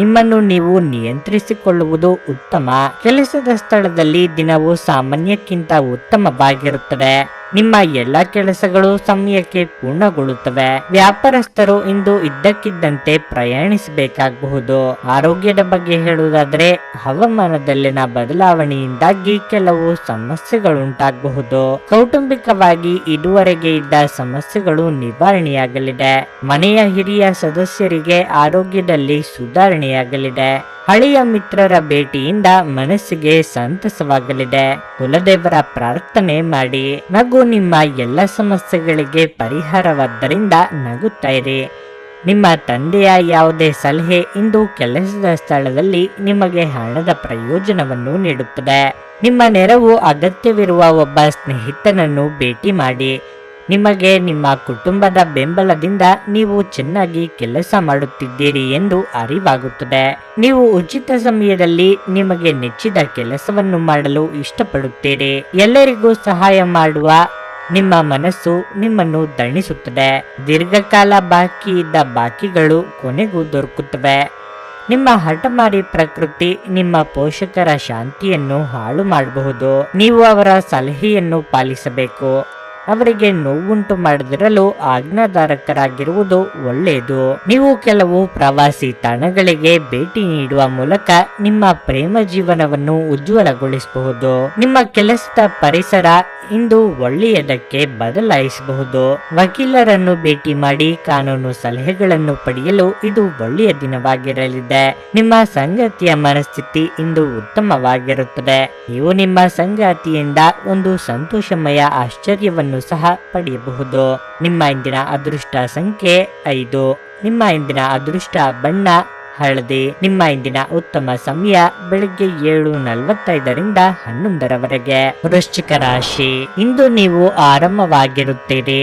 ನಿಮ್ಮನ್ನು ನೀವು ನಿಯಂತ್ರಿಸಿಕೊಳ್ಳುವುದು ಉತ್ತಮ. ಕೆಲಸದ ಸ್ಥಳದಲ್ಲಿ ದಿನವು ಸಾಮಾನ್ಯಕ್ಕಿಂತ ಉತ್ತಮವಾಗಿರುತ್ತದೆ. ನಿಮ್ಮ ಎಲ್ಲ ಕೆಲಸಗಳು ಸಮಯಕ್ಕೆ ಪೂರ್ಣಗೊಳ್ಳುತ್ತವೆ. ವ್ಯಾಪಾರಸ್ಥರು ಇಂದು ಇದ್ದಕ್ಕಿದ್ದಂತೆ ಪ್ರಯಾಣಿಸಬೇಕಾಗಬಹುದು. ಆರೋಗ್ಯದ ಬಗ್ಗೆ ಹೇಳುವುದಾದರೆ ಹವಾಮಾನದಲ್ಲಿನ ಬದಲಾವಣೆಯಿಂದಾಗಿ ಕೆಲವು ಸಮಸ್ಯೆಗಳುಂಟಾಗಬಹುದು. ಕೌಟುಂಬಿಕವಾಗಿ ಇದುವರೆಗೆ ಇದ್ದ ಸಮಸ್ಯೆಗಳು ನಿವಾರಣೆಯಾಗಲಿದೆ. ಮನೆಯ ಹಿರಿಯ ಸದಸ್ಯರಿಗೆ ಆರೋಗ್ಯದಲ್ಲಿ ಸುಧಾರಣೆಯಾಗಲಿದೆ. ಹಳೆಯ ಮಿತ್ರರ ಭೇಟಿಯಿಂದ ಮನಸ್ಸಿಗೆ ಸಂತಸವಾಗಲಿದೆ. ಕುಲದೇವರ ಪ್ರಾರ್ಥನೆ ಮಾಡಿ. ನಗು ನಿಮ್ಮ ಎಲ್ಲ ಸಮಸ್ಯೆಗಳಿಗೆ ಪರಿಹಾರವಾದ್ದರಿಂದ ನಗುತ್ತಾ ಇರಿ. ನಿಮ್ಮ ತಂದೆಯ ಯಾವುದೇ ಸಲಹೆ ಇಂದು ಕೆಲಸದ ಸ್ಥಳದಲ್ಲಿ ನಿಮಗೆ ಹಣದ ಪ್ರಯೋಜನವನ್ನು ನೀಡುತ್ತದೆ. ನಿಮ್ಮ ನೆರವು ಅಗತ್ಯವಿರುವ ಒಬ್ಬ ಸ್ನೇಹಿತನನ್ನು ಭೇಟಿ ಮಾಡಿ. ನಿಮಗೆ ನಿಮ್ಮ ಕುಟುಂಬದ ಬೆಂಬಲದಿಂದ ನೀವು ಚೆನ್ನಾಗಿ ಕೆಲಸ ಮಾಡುತ್ತಿದ್ದೀರಿ ಎಂದು ಅರಿವಾಗುತ್ತದೆ. ನೀವು ಉಚಿತ ಸಮಯದಲ್ಲಿ ನಿಮಗೆ ನೆಚ್ಚಿದ ಕೆಲಸವನ್ನು ಮಾಡಲು ಇಷ್ಟಪಡುತ್ತೀರಿ. ಎಲ್ಲರಿಗೂ ಸಹಾಯ ಮಾಡುವ ನಿಮ್ಮ ಮನಸ್ಸು ನಿಮ್ಮನ್ನು ದಣಿಸುತ್ತದೆ. ದೀರ್ಘಕಾಲ ಬಾಕಿ ಇದ್ದ ಬಾಕಿಗಳು ಕೊನೆಗೂ ದೊರಕುತ್ತವೆ. ನಿಮ್ಮ ಹಠಮಾರಿ ಪ್ರಕೃತಿ ನಿಮ್ಮ ಪೋಷಕರ ಶಾಂತಿಯನ್ನು ಹಾಳು ಮಾಡಬಹುದು. ನೀವು ಅವರ ಸಲಹೆಯನ್ನು ಪಾಲಿಸಬೇಕು. ಅವರಿಗೆ ನೋವುಂಟು ಮಾಡದಿರಲು ಆಜ್ಞಾಧಾರಕರಾಗಿರುವುದು ಒಳ್ಳೆಯದು. ನೀವು ಕೆಲವು ಪ್ರವಾಸಿ ತಾಣಗಳಿಗೆ ಭೇಟಿ ನೀಡುವ ಮೂಲಕ ನಿಮ್ಮ ಪ್ರೇಮ ಜೀವನವನ್ನು ಉಜ್ವಲಗೊಳಿಸಬಹುದು. ನಿಮ್ಮ ಕೆಲಸದ ಪರಿಸರ ಇಂದು ಒಳ್ಳೆಯದಕ್ಕೆ ಬದಲಾಯಿಸಬಹುದು. ವಕೀಲರನ್ನು ಭೇಟಿ ಮಾಡಿ ಕಾನೂನು ಸಲಹೆಗಳನ್ನು ಪಡೆಯಲು ಇದು ಒಳ್ಳೆಯ ದಿನವಾಗಿರಲಿದೆ. ನಿಮ್ಮ ಸಂಗಾತಿಯ ಮನಸ್ಥಿತಿ ಇಂದು ಉತ್ತಮವಾಗಿರುತ್ತದೆ. ನೀವು ನಿಮ್ಮ ಸಂಗಾತಿಯಿಂದ ಒಂದು ಸಂತೋಷಮಯ ಆಶ್ಚರ್ಯವನ್ನು ಸಹ ಪಡೆಯಬಹುದು. ನಿಮ್ಮ ಇಂದಿನ ಅದೃಷ್ಟ ಸಂಖ್ಯೆ 5. ನಿಮ್ಮ ಇಂದಿನ ಅದೃಷ್ಟ ಬಣ್ಣ ಹಳದಿ. ನಿಮ್ಮ ಇಂದಿನ ಉತ್ತಮ ಸಮಯ ಬೆಳಗ್ಗೆ 7:45 ರಿಂದ 11 ವೃಶ್ಚಿಕ ರಾಶಿ. ಇಂದು ನೀವು ಆರಾಮವಾಗಿರುತ್ತೀರಿ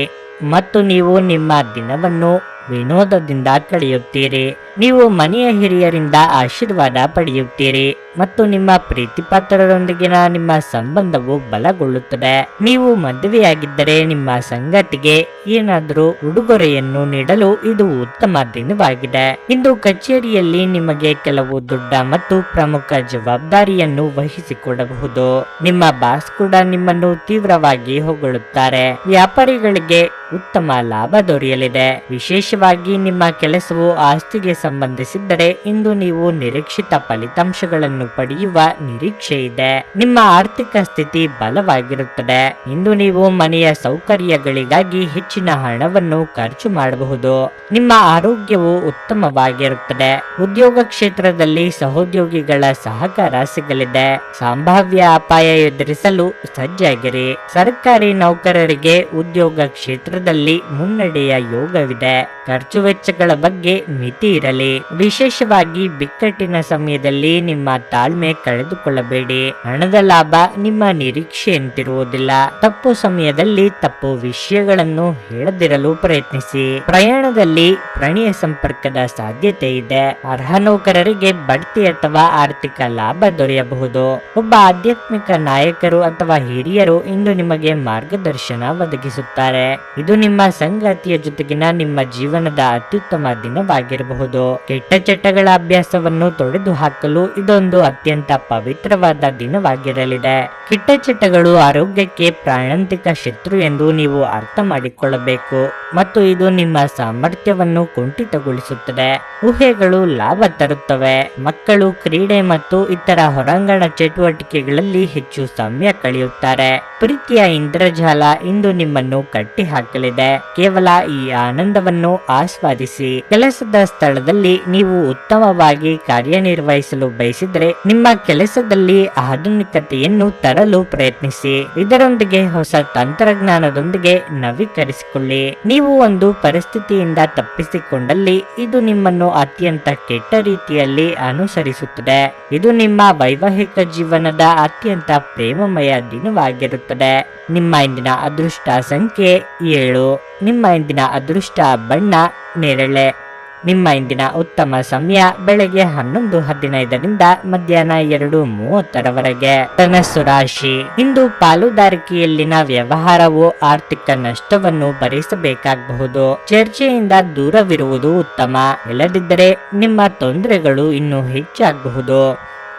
ಮತ್ತು ನೀವು ನಿಮ್ಮ ದಿನವನ್ನು ವಿನೋದದಿಂದ ಕಳೆಯುತ್ತೀರಿ. ನೀವು ಮನೆಯ ಹಿರಿಯರಿಂದ ಆಶೀರ್ವಾದ ಪಡೆಯುತ್ತೀರಿ ಮತ್ತು ನಿಮ್ಮ ಪ್ರೀತಿಪಾತ್ರರೊಂದಿಗಿನ ನಿಮ್ಮ ಸಂಬಂಧವು ಬಲಗೊಳ್ಳುತ್ತದೆ. ನೀವು ಮದುವೆಯಾಗಿದ್ದರೆ ನಿಮ್ಮ ಸಂಗಾತಿಗೆ ಏನಾದರೂ ಉಡುಗೊರೆಯನ್ನು ನೀಡಲು ಇದು ಉತ್ತಮ ದಿನವಾಗಿದೆ. ಇಂದು ಕಚೇರಿಯಲ್ಲಿ ನಿಮಗೆ ಕೆಲವು ದೊಡ್ಡ ಮತ್ತು ಪ್ರಮುಖ ಜವಾಬ್ದಾರಿಯನ್ನು ವಹಿಸಿಕೊಡಬಹುದು. ನಿಮ್ಮ ಬಾಸ್ ಕೂಡ ನಿಮ್ಮನ್ನು ತೀವ್ರವಾಗಿ ಹೊಗಳುತ್ತಾರೆ. ವ್ಯಾಪಾರಿಗಳಿಗೆ ಉತ್ತಮ ಲಾಭ ದೊರೆಯಲಿದೆ. ವಿಶೇಷ ವಿಶೇಷವಾಗಿ ನಿಮ್ಮ ಕೆಲಸವು ಆಸ್ತಿಗೆ ಸಂಬಂಧಿಸಿದ್ದರೆ ಇಂದು ನೀವು ನಿರೀಕ್ಷಿತ ಫಲಿತಾಂಶಗಳನ್ನು ಪಡೆಯುವ ನಿರೀಕ್ಷೆ ಇದೆ. ನಿಮ್ಮ ಆರ್ಥಿಕ ಸ್ಥಿತಿ ಬಲವಾಗಿರುತ್ತದೆ. ಇಂದು ನೀವು ಮನೆಯ ಸೌಕರ್ಯಗಳಿಗಾಗಿ ಹೆಚ್ಚಿನ ಹಣವನ್ನು ಖರ್ಚು ಮಾಡಬಹುದು. ನಿಮ್ಮ ಆರೋಗ್ಯವು ಉತ್ತಮವಾಗಿರುತ್ತದೆ. ಉದ್ಯೋಗ ಕ್ಷೇತ್ರದಲ್ಲಿ ಸಹೋದ್ಯೋಗಿಗಳ ಸಹಕಾರ ಸಿಗಲಿದೆ. ಸಂಭಾವ್ಯ ಅಪಾಯ ಎದುರಿಸಲು ಸಜ್ಜಾಗಿರಿ. ಸರ್ಕಾರಿ ನೌಕರರಿಗೆ ಉದ್ಯೋಗ ಕ್ಷೇತ್ರದಲ್ಲಿ ಮುನ್ನಡೆಯ ಯೋಗವಿದೆ. ಖರ್ಚು ವೆಚ್ಚಗಳ ಬಗ್ಗೆ ಮಿತಿ ಇರಲಿ. ವಿಶೇಷವಾಗಿ ಬಿಕ್ಕಟ್ಟಿನ ಸಮಯದಲ್ಲಿ ನಿಮ್ಮ ತಾಳ್ಮೆ ಕಳೆದುಕೊಳ್ಳಬೇಡಿ. ಹಣದ ಲಾಭ ನಿಮ್ಮ ನಿರೀಕ್ಷೆಯಂತಿರುವುದಿಲ್ಲ. ತಪ್ಪು ಸಮಯದಲ್ಲಿ ತಪ್ಪು ವಿಷಯಗಳನ್ನು ಹೇಳದಿರಲು ಪ್ರಯತ್ನಿಸಿ. ಪ್ರಯಾಣದಲ್ಲಿ ಪ್ರಣಯ ಸಂಪರ್ಕದ ಸಾಧ್ಯತೆ ಇದೆ. ಅರ್ಹ ನೌಕರರಿಗೆ ಬಡ್ತಿ ಅಥವಾ ಆರ್ಥಿಕ ಲಾಭ ದೊರೆಯಬಹುದು. ಒಬ್ಬ ಆಧ್ಯಾತ್ಮಿಕ ನಾಯಕರು ಅಥವಾ ಹಿರಿಯರು ಇಂದು ನಿಮಗೆ ಮಾರ್ಗದರ್ಶನ ಒದಗಿಸುತ್ತಾರೆ. ಇದು ನಿಮ್ಮ ಸಂಗಾತಿಯ ಜೊತೆಗಿನ ನಿಮ್ಮ ಜೀವನದ ಅತ್ಯುತ್ತಮ ದಿನವಾಗಿರಬಹುದು. ಕೆಟ್ಟ ಚಟಗಳ ಅಭ್ಯಾಸವನ್ನು ತೊಡೆದು ಹಾಕಲು ಇದೊಂದು ಅತ್ಯಂತ ಪವಿತ್ರವಾದ ದಿನವಾಗಿರಲಿದೆ. ಕೆಟ್ಟ ಚಟಗಳು ಆರೋಗ್ಯಕ್ಕೆ ಪ್ರಾಣಾಂತಿಕ ಶತ್ರು ಎಂದು ನೀವು ಅರ್ಥ ಮಾಡಿಕೊಳ್ಳಬೇಕು ಮತ್ತು ಇದು ನಿಮ್ಮ ಸಾಮರ್ಥ್ಯವನ್ನು ಕುಂಠಿತಗೊಳಿಸುತ್ತದೆ. ಊಹೆಗಳು ಲಾಭ ತರುತ್ತವೆ. ಮಕ್ಕಳು ಕ್ರೀಡೆ ಮತ್ತು ಇತರ ಹೊರಾಂಗಣ ಚಟುವಟಿಕೆಗಳಲ್ಲಿ ಹೆಚ್ಚು ಸಮಯ ಕಳೆಯುತ್ತಾರೆ. ಪ್ರೀತಿಯ ಇಂದ್ರಜಾಲ ಇಂದು ನಿಮ್ಮನ್ನು ಕಟ್ಟಿ ಹಾಕಲಿದೆ. ಕೇವಲ ಈ ಆನಂದವನ್ನು ಆಸ್ವಾದಿಸಿ. ಕೆಲಸದ ಸ್ಥಳದಲ್ಲಿ ನೀವು ಉತ್ತಮವಾಗಿ ಕಾರ್ಯನಿರ್ವಹಿಸಲು ಬಯಸಿದರೆ ನಿಮ್ಮ ಕೆಲಸದಲ್ಲಿ ಆಧುನಿಕತೆಯನ್ನು ತರಲು ಪ್ರಯತ್ನಿಸಿ. ಇದರೊಂದಿಗೆ ಹೊಸ ತಂತ್ರಜ್ಞಾನದೊಂದಿಗೆ ನವೀಕರಿಸಿಕೊಳ್ಳಿ. ನೀವು ಒಂದು ಪರಿಸ್ಥಿತಿಯಿಂದ ತಪ್ಪಿಸಿಕೊಂಡಲ್ಲಿ ಇದು ನಿಮ್ಮನ್ನು ಅತ್ಯಂತ ಕೆಟ್ಟ ರೀತಿಯಲ್ಲಿ ಅನುಸರಿಸುತ್ತದೆ. ಇದು ನಿಮ್ಮ ವೈವಾಹಿಕ ಜೀವನದ ಅತ್ಯಂತ ಪ್ರೇಮಮಯ ದಿನವಾಗಿರುತ್ತದೆ. ನಿಮ್ಮ ಇಂದಿನ ಅದೃಷ್ಟ ಸಂಖ್ಯೆ 7. ನಿಮ್ಮ ಇಂದಿನ ಅದೃಷ್ಟ ಬಣ್ಣ ನೇರಳೆ. ನಿಮ್ಮ ಇಂದಿನ ಉತ್ತಮ ಸಮಯ ಬೆಳಗ್ಗೆ 11:15ರಿಂದ ಮಧ್ಯಾಹ್ನ 2:30ರವರೆಗೆ. ಧನಸ್ಸು ರಾಶಿ. ಇಂದು ಪಾಲುದಾರಿಕೆಯಲ್ಲಿನ ವ್ಯವಹಾರವು ಆರ್ಥಿಕ ನಷ್ಟವನ್ನು ಭರಿಸಬೇಕಾಗಬಹುದು. ಚರ್ಚೆಯಿಂದ ದೂರವಿರುವುದು ಉತ್ತಮ. ಇಲ್ಲದಿದ್ದರೆ ನಿಮ್ಮ ತೊಂದರೆಗಳು ಇನ್ನೂ ಹೆಚ್ಚಾಗಬಹುದು.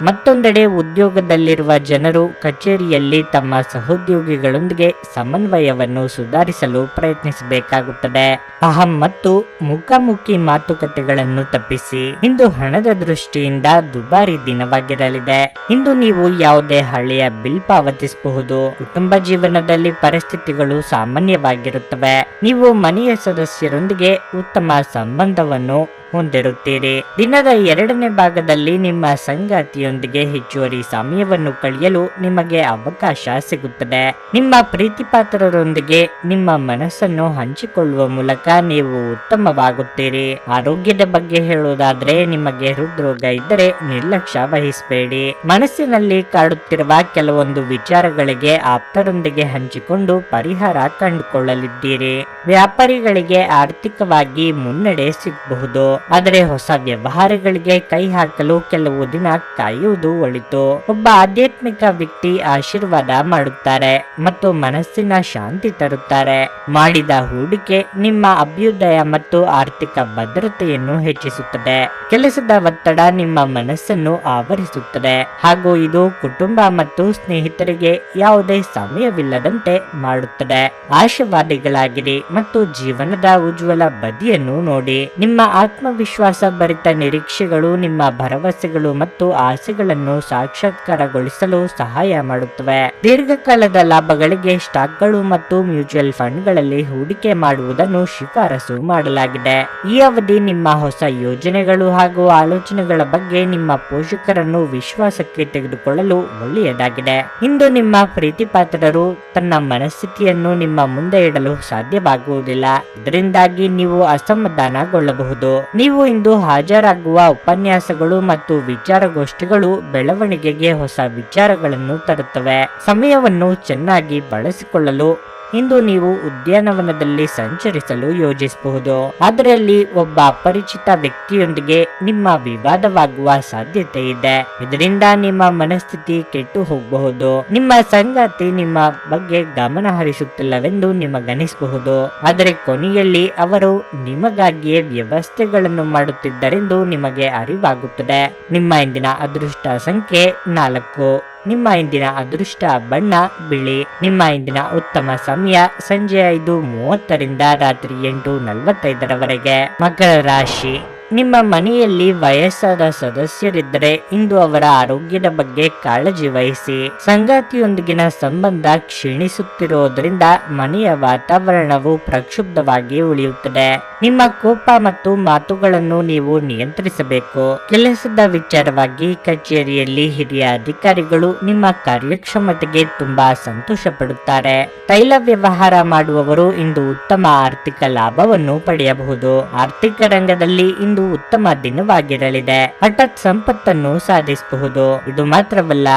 ಮತ್ತೊಂದೆಡೆ ಉದ್ಯೋಗದಲ್ಲಿರುವ ಜನರು ಕಚೇರಿಯಲ್ಲಿ ತಮ್ಮ ಸಹೋದ್ಯೋಗಿಗಳೊಂದಿಗೆ ಸಮನ್ವಯವನ್ನು ಸುಧಾರಿಸಲು ಪ್ರಯತ್ನಿಸಬೇಕಾಗುತ್ತದೆ. ಅಹಂ ಮತ್ತು ಮುಖಾಮುಖಿ ಮಾತುಕತೆಗಳನ್ನು ತಪ್ಪಿಸಿ. ಇಂದು ಹಣದ ದೃಷ್ಟಿಯಿಂದ ದುಬಾರಿ ದಿನವಾಗಿರಲಿದೆ. ಇಂದು ನೀವು ಯಾವುದೇ ಹಳೆಯ ಬಿಲ್ ಪಾವತಿಸಬಹುದು. ಕುಟುಂಬ ಜೀವನದಲ್ಲಿ ಪರಿಸ್ಥಿತಿಗಳು ಸಾಮಾನ್ಯವಾಗಿರುತ್ತವೆ. ನೀವು ಮನೆಯ ಸದಸ್ಯರೊಂದಿಗೆ ಉತ್ತಮ ಸಂಬಂಧವನ್ನು ಹೊಂದಿರುತ್ತೀರಿ. ದಿನದ 2ನೇ ಭಾಗದಲ್ಲಿ ನಿಮ್ಮ ಸಂಗಾತಿಯೊಂದಿಗೆ ಹೆಚ್ಚುವರಿ ಸಮಯವನ್ನು ಕಳೆಯಲು ನಿಮಗೆ ಅವಕಾಶ ಸಿಗುತ್ತದೆ. ನಿಮ್ಮ ಪ್ರೀತಿಪಾತ್ರರೊಂದಿಗೆ ನಿಮ್ಮ ಮನಸ್ಸನ್ನು ಹಂಚಿಕೊಳ್ಳುವ ಮೂಲಕ ನೀವು ಉತ್ತಮವಾಗುತ್ತೀರಿ. ಆರೋಗ್ಯದ ಬಗ್ಗೆ ಹೇಳುವುದಾದ್ರೆ ನಿಮಗೆ ಹೃದ್ರೋಗ ಇದ್ದರೆ ನಿರ್ಲಕ್ಷ್ಯ ವಹಿಸಬೇಡಿ. ಮನಸ್ಸಿನಲ್ಲಿ ಕಾಡುತ್ತಿರುವ ಕೆಲವೊಂದು ವಿಚಾರಗಳಿಗೆ ಆಪ್ತರೊಂದಿಗೆ ಹಂಚಿಕೊಂಡು ಪರಿಹಾರ ಕಂಡುಕೊಳ್ಳಲಿದ್ದೀರಿ. ವ್ಯಾಪಾರಿಗಳಿಗೆ ಆರ್ಥಿಕವಾಗಿ ಮುನ್ನಡೆ ಸಿಗಬಹುದು. ಆದರೆ ಹೊಸ ವ್ಯವಹಾರಗಳಿಗೆ ಕೈ ಹಾಕಲು ಕೆಲವು ದಿನ ಕಾಯುವುದು ಒಳಿತು. ಒಬ್ಬ ಆಧ್ಯಾತ್ಮಿಕ ವ್ಯಕ್ತಿ ಆಶೀರ್ವಾದ ಮಾಡುತ್ತಾರೆ ಮತ್ತು ಮನಸ್ಸಿನ ಶಾಂತಿ ತರುತ್ತಾರೆ. ಮಾಡಿದ ಹೂಡಿಕೆ ನಿಮ್ಮ ಅಭ್ಯುದಯ ಮತ್ತು ಆರ್ಥಿಕ ಭದ್ರತೆಯನ್ನು ಹೆಚ್ಚಿಸುತ್ತದೆ. ಕೆಲಸದ ಒತ್ತಡ ನಿಮ್ಮ ಮನಸ್ಸನ್ನು ಆವರಿಸುತ್ತದೆ ಹಾಗೂ ಇದು ಕುಟುಂಬ ಮತ್ತು ಸ್ನೇಹಿತರಿಗೆ ಯಾವುದೇ ಸಮಯವಿಲ್ಲದಂತೆ ಮಾಡುತ್ತದೆ. ಆಶಾವಾದಿಗಳಾಗಿರಿ ಮತ್ತು ಜೀವನದ ಉಜ್ವಲ ಬದಿಯನ್ನು ನೋಡಿ. ನಿಮ್ಮ ಆತ್ಮವಿಶ್ವಾಸ ಭರಿತ ನಿರೀಕ್ಷೆಗಳು ನಿಮ್ಮ ಭರವಸೆಗಳು ಮತ್ತು ಆಸೆಗಳನ್ನು ಸಾಕ್ಷಾತ್ಕಾರಗೊಳಿಸಲು ಸಹಾಯ ಮಾಡುತ್ತವೆ. ದೀರ್ಘಕಾಲದ ಲಾಭಗಳಿಗೆ ಸ್ಟಾಕ್ಗಳು ಮತ್ತು ಮ್ಯೂಚುವಲ್ ಫಂಡ್ಗಳಲ್ಲಿ ಹೂಡಿಕೆ ಮಾಡುವುದನ್ನು ಶಿಫಾರಸು ಮಾಡಲಾಗಿದೆ. ಈ ಅವಧಿ ನಿಮ್ಮ ಹೊಸ ಯೋಜನೆಗಳು ಹಾಗೂ ಆಲೋಚನೆಗಳ ಬಗ್ಗೆ ನಿಮ್ಮ ಪೋಷಕರನ್ನು ವಿಶ್ವಾಸಕ್ಕೆ ತೆಗೆದುಕೊಳ್ಳಲು ಒಳ್ಳೆಯದಾಗಿದೆ. ಇಂದು ನಿಮ್ಮ ಪ್ರೀತಿಪಾತ್ರರು ತನ್ನ ಮನಸ್ಥಿತಿಯನ್ನು ನಿಮ್ಮ ಮುಂದೆ ಇಡಲು ಸಾಧ್ಯವಾಗುವುದಿಲ್ಲ. ಇದರಿಂದಾಗಿ ನೀವು ಅಸಮಾಧಾನಗೊಳ್ಳಬಹುದು. ನೀವು ಇಂದು ಹಾಜರಾಗುವ ಉಪನ್ಯಾಸಗಳು ಮತ್ತು ವಿಚಾರಗೋಷ್ಠಿಗಳು ಬೆಳವಣಿಗೆಗೆ ಹೊಸ ವಿಚಾರಗಳನ್ನು ತರುತ್ತವೆ. ಸಮಯವನ್ನು ಚೆನ್ನಾಗಿ ಬಳಸಿಕೊಳ್ಳಲು ಇಂದು ನೀವು ಉದ್ಯಾನವನದಲ್ಲಿ ಸಂಚರಿಸಲು ಯೋಜಿಸಬಹುದು. ಅದರಲ್ಲಿ ಒಬ್ಬ ಅಪರಿಚಿತ ವ್ಯಕ್ತಿಯೊಂದಿಗೆ ನಿಮ್ಮ ವಿವಾದವಾಗುವ ಸಾಧ್ಯತೆ ಇದೆ. ಇದರಿಂದ ನಿಮ್ಮ ಮನಸ್ಥಿತಿ ಕೆಟ್ಟು ಹೋಗಬಹುದು. ನಿಮ್ಮ ಸಂಗಾತಿ ನಿಮ್ಮ ಬಗ್ಗೆ ಗಮನ ಹರಿಸುತ್ತಿಲ್ಲವೆಂದು ನಿಮಗನಿಸಬಹುದು. ಆದರೆ ಕೊನೆಯಲ್ಲಿ ಅವರು ನಿಮಗಾಗಿಯೇ ವ್ಯವಸ್ಥೆಗಳನ್ನು ಮಾಡುತ್ತಿದ್ದರೆಂದು ನಿಮಗೆ ಅರಿವಾಗುತ್ತದೆ. ನಿಮ್ಮ ಇಂದಿನ ಅದೃಷ್ಟ ಸಂಖ್ಯೆ 4. ನಿಮ್ಮ ಇಂದಿನ ಅದೃಷ್ಟ ಬಣ್ಣ ಬಿಳಿ. ನಿಮ್ಮ ಇಂದಿನ ಉತ್ತಮ ಸಮಯ ಸಂಜೆ 5:30ರಿಂದ ರಾತ್ರಿ 8:45ರವರೆಗೆ. ಮಕರ ರಾಶಿ, ನಿಮ್ಮ ಮನೆಯಲ್ಲಿ ವಯಸ್ಸಾದ ಸದಸ್ಯರಿದ್ದರೆ ಇಂದು ಅವರ ಆರೋಗ್ಯದ ಬಗ್ಗೆ ಕಾಳಜಿ ವಹಿಸಿ. ಸಂಗಾತಿಯೊಂದಿಗಿನ ಸಂಬಂಧ ಕ್ಷೀಣಿಸುತ್ತಿರುವುದರಿಂದ ಮನೆಯ ವಾತಾವರಣವು ಪ್ರಕ್ಷುಬ್ಧವಾಗಿ ಉಳಿಯುತ್ತದೆ. ನಿಮ್ಮ ಕೋಪ ಮತ್ತು ಮಾತುಗಳನ್ನು ನೀವು ನಿಯಂತ್ರಿಸಬೇಕು. ಕೆಲಸದ ವಿಚಾರವಾಗಿ ಕಚೇರಿಯಲ್ಲಿ ಹಿರಿಯ ಅಧಿಕಾರಿಗಳು ನಿಮ್ಮ ಕಾರ್ಯಕ್ಷಮತೆಗೆ ತುಂಬಾ ಸಂತೋಷ ಪಡುತ್ತಾರೆ. ತೈಲ ವ್ಯವಹಾರ ಮಾಡುವವರು ಇಂದು ಉತ್ತಮ ಆರ್ಥಿಕ ಲಾಭವನ್ನು ಪಡೆಯಬಹುದು. ಆರ್ಥಿಕ ರಂಗದಲ್ಲಿ ಇಂದು ಉತ್ತಮ ದಿನವಾಗಿರಲಿದೆ. ಹಠಾತ್ ಸಂಪತ್ತನ್ನು ಸಾಧಿಸಬಹುದು. ಇದು ಮಾತ್ರವಲ್ಲ,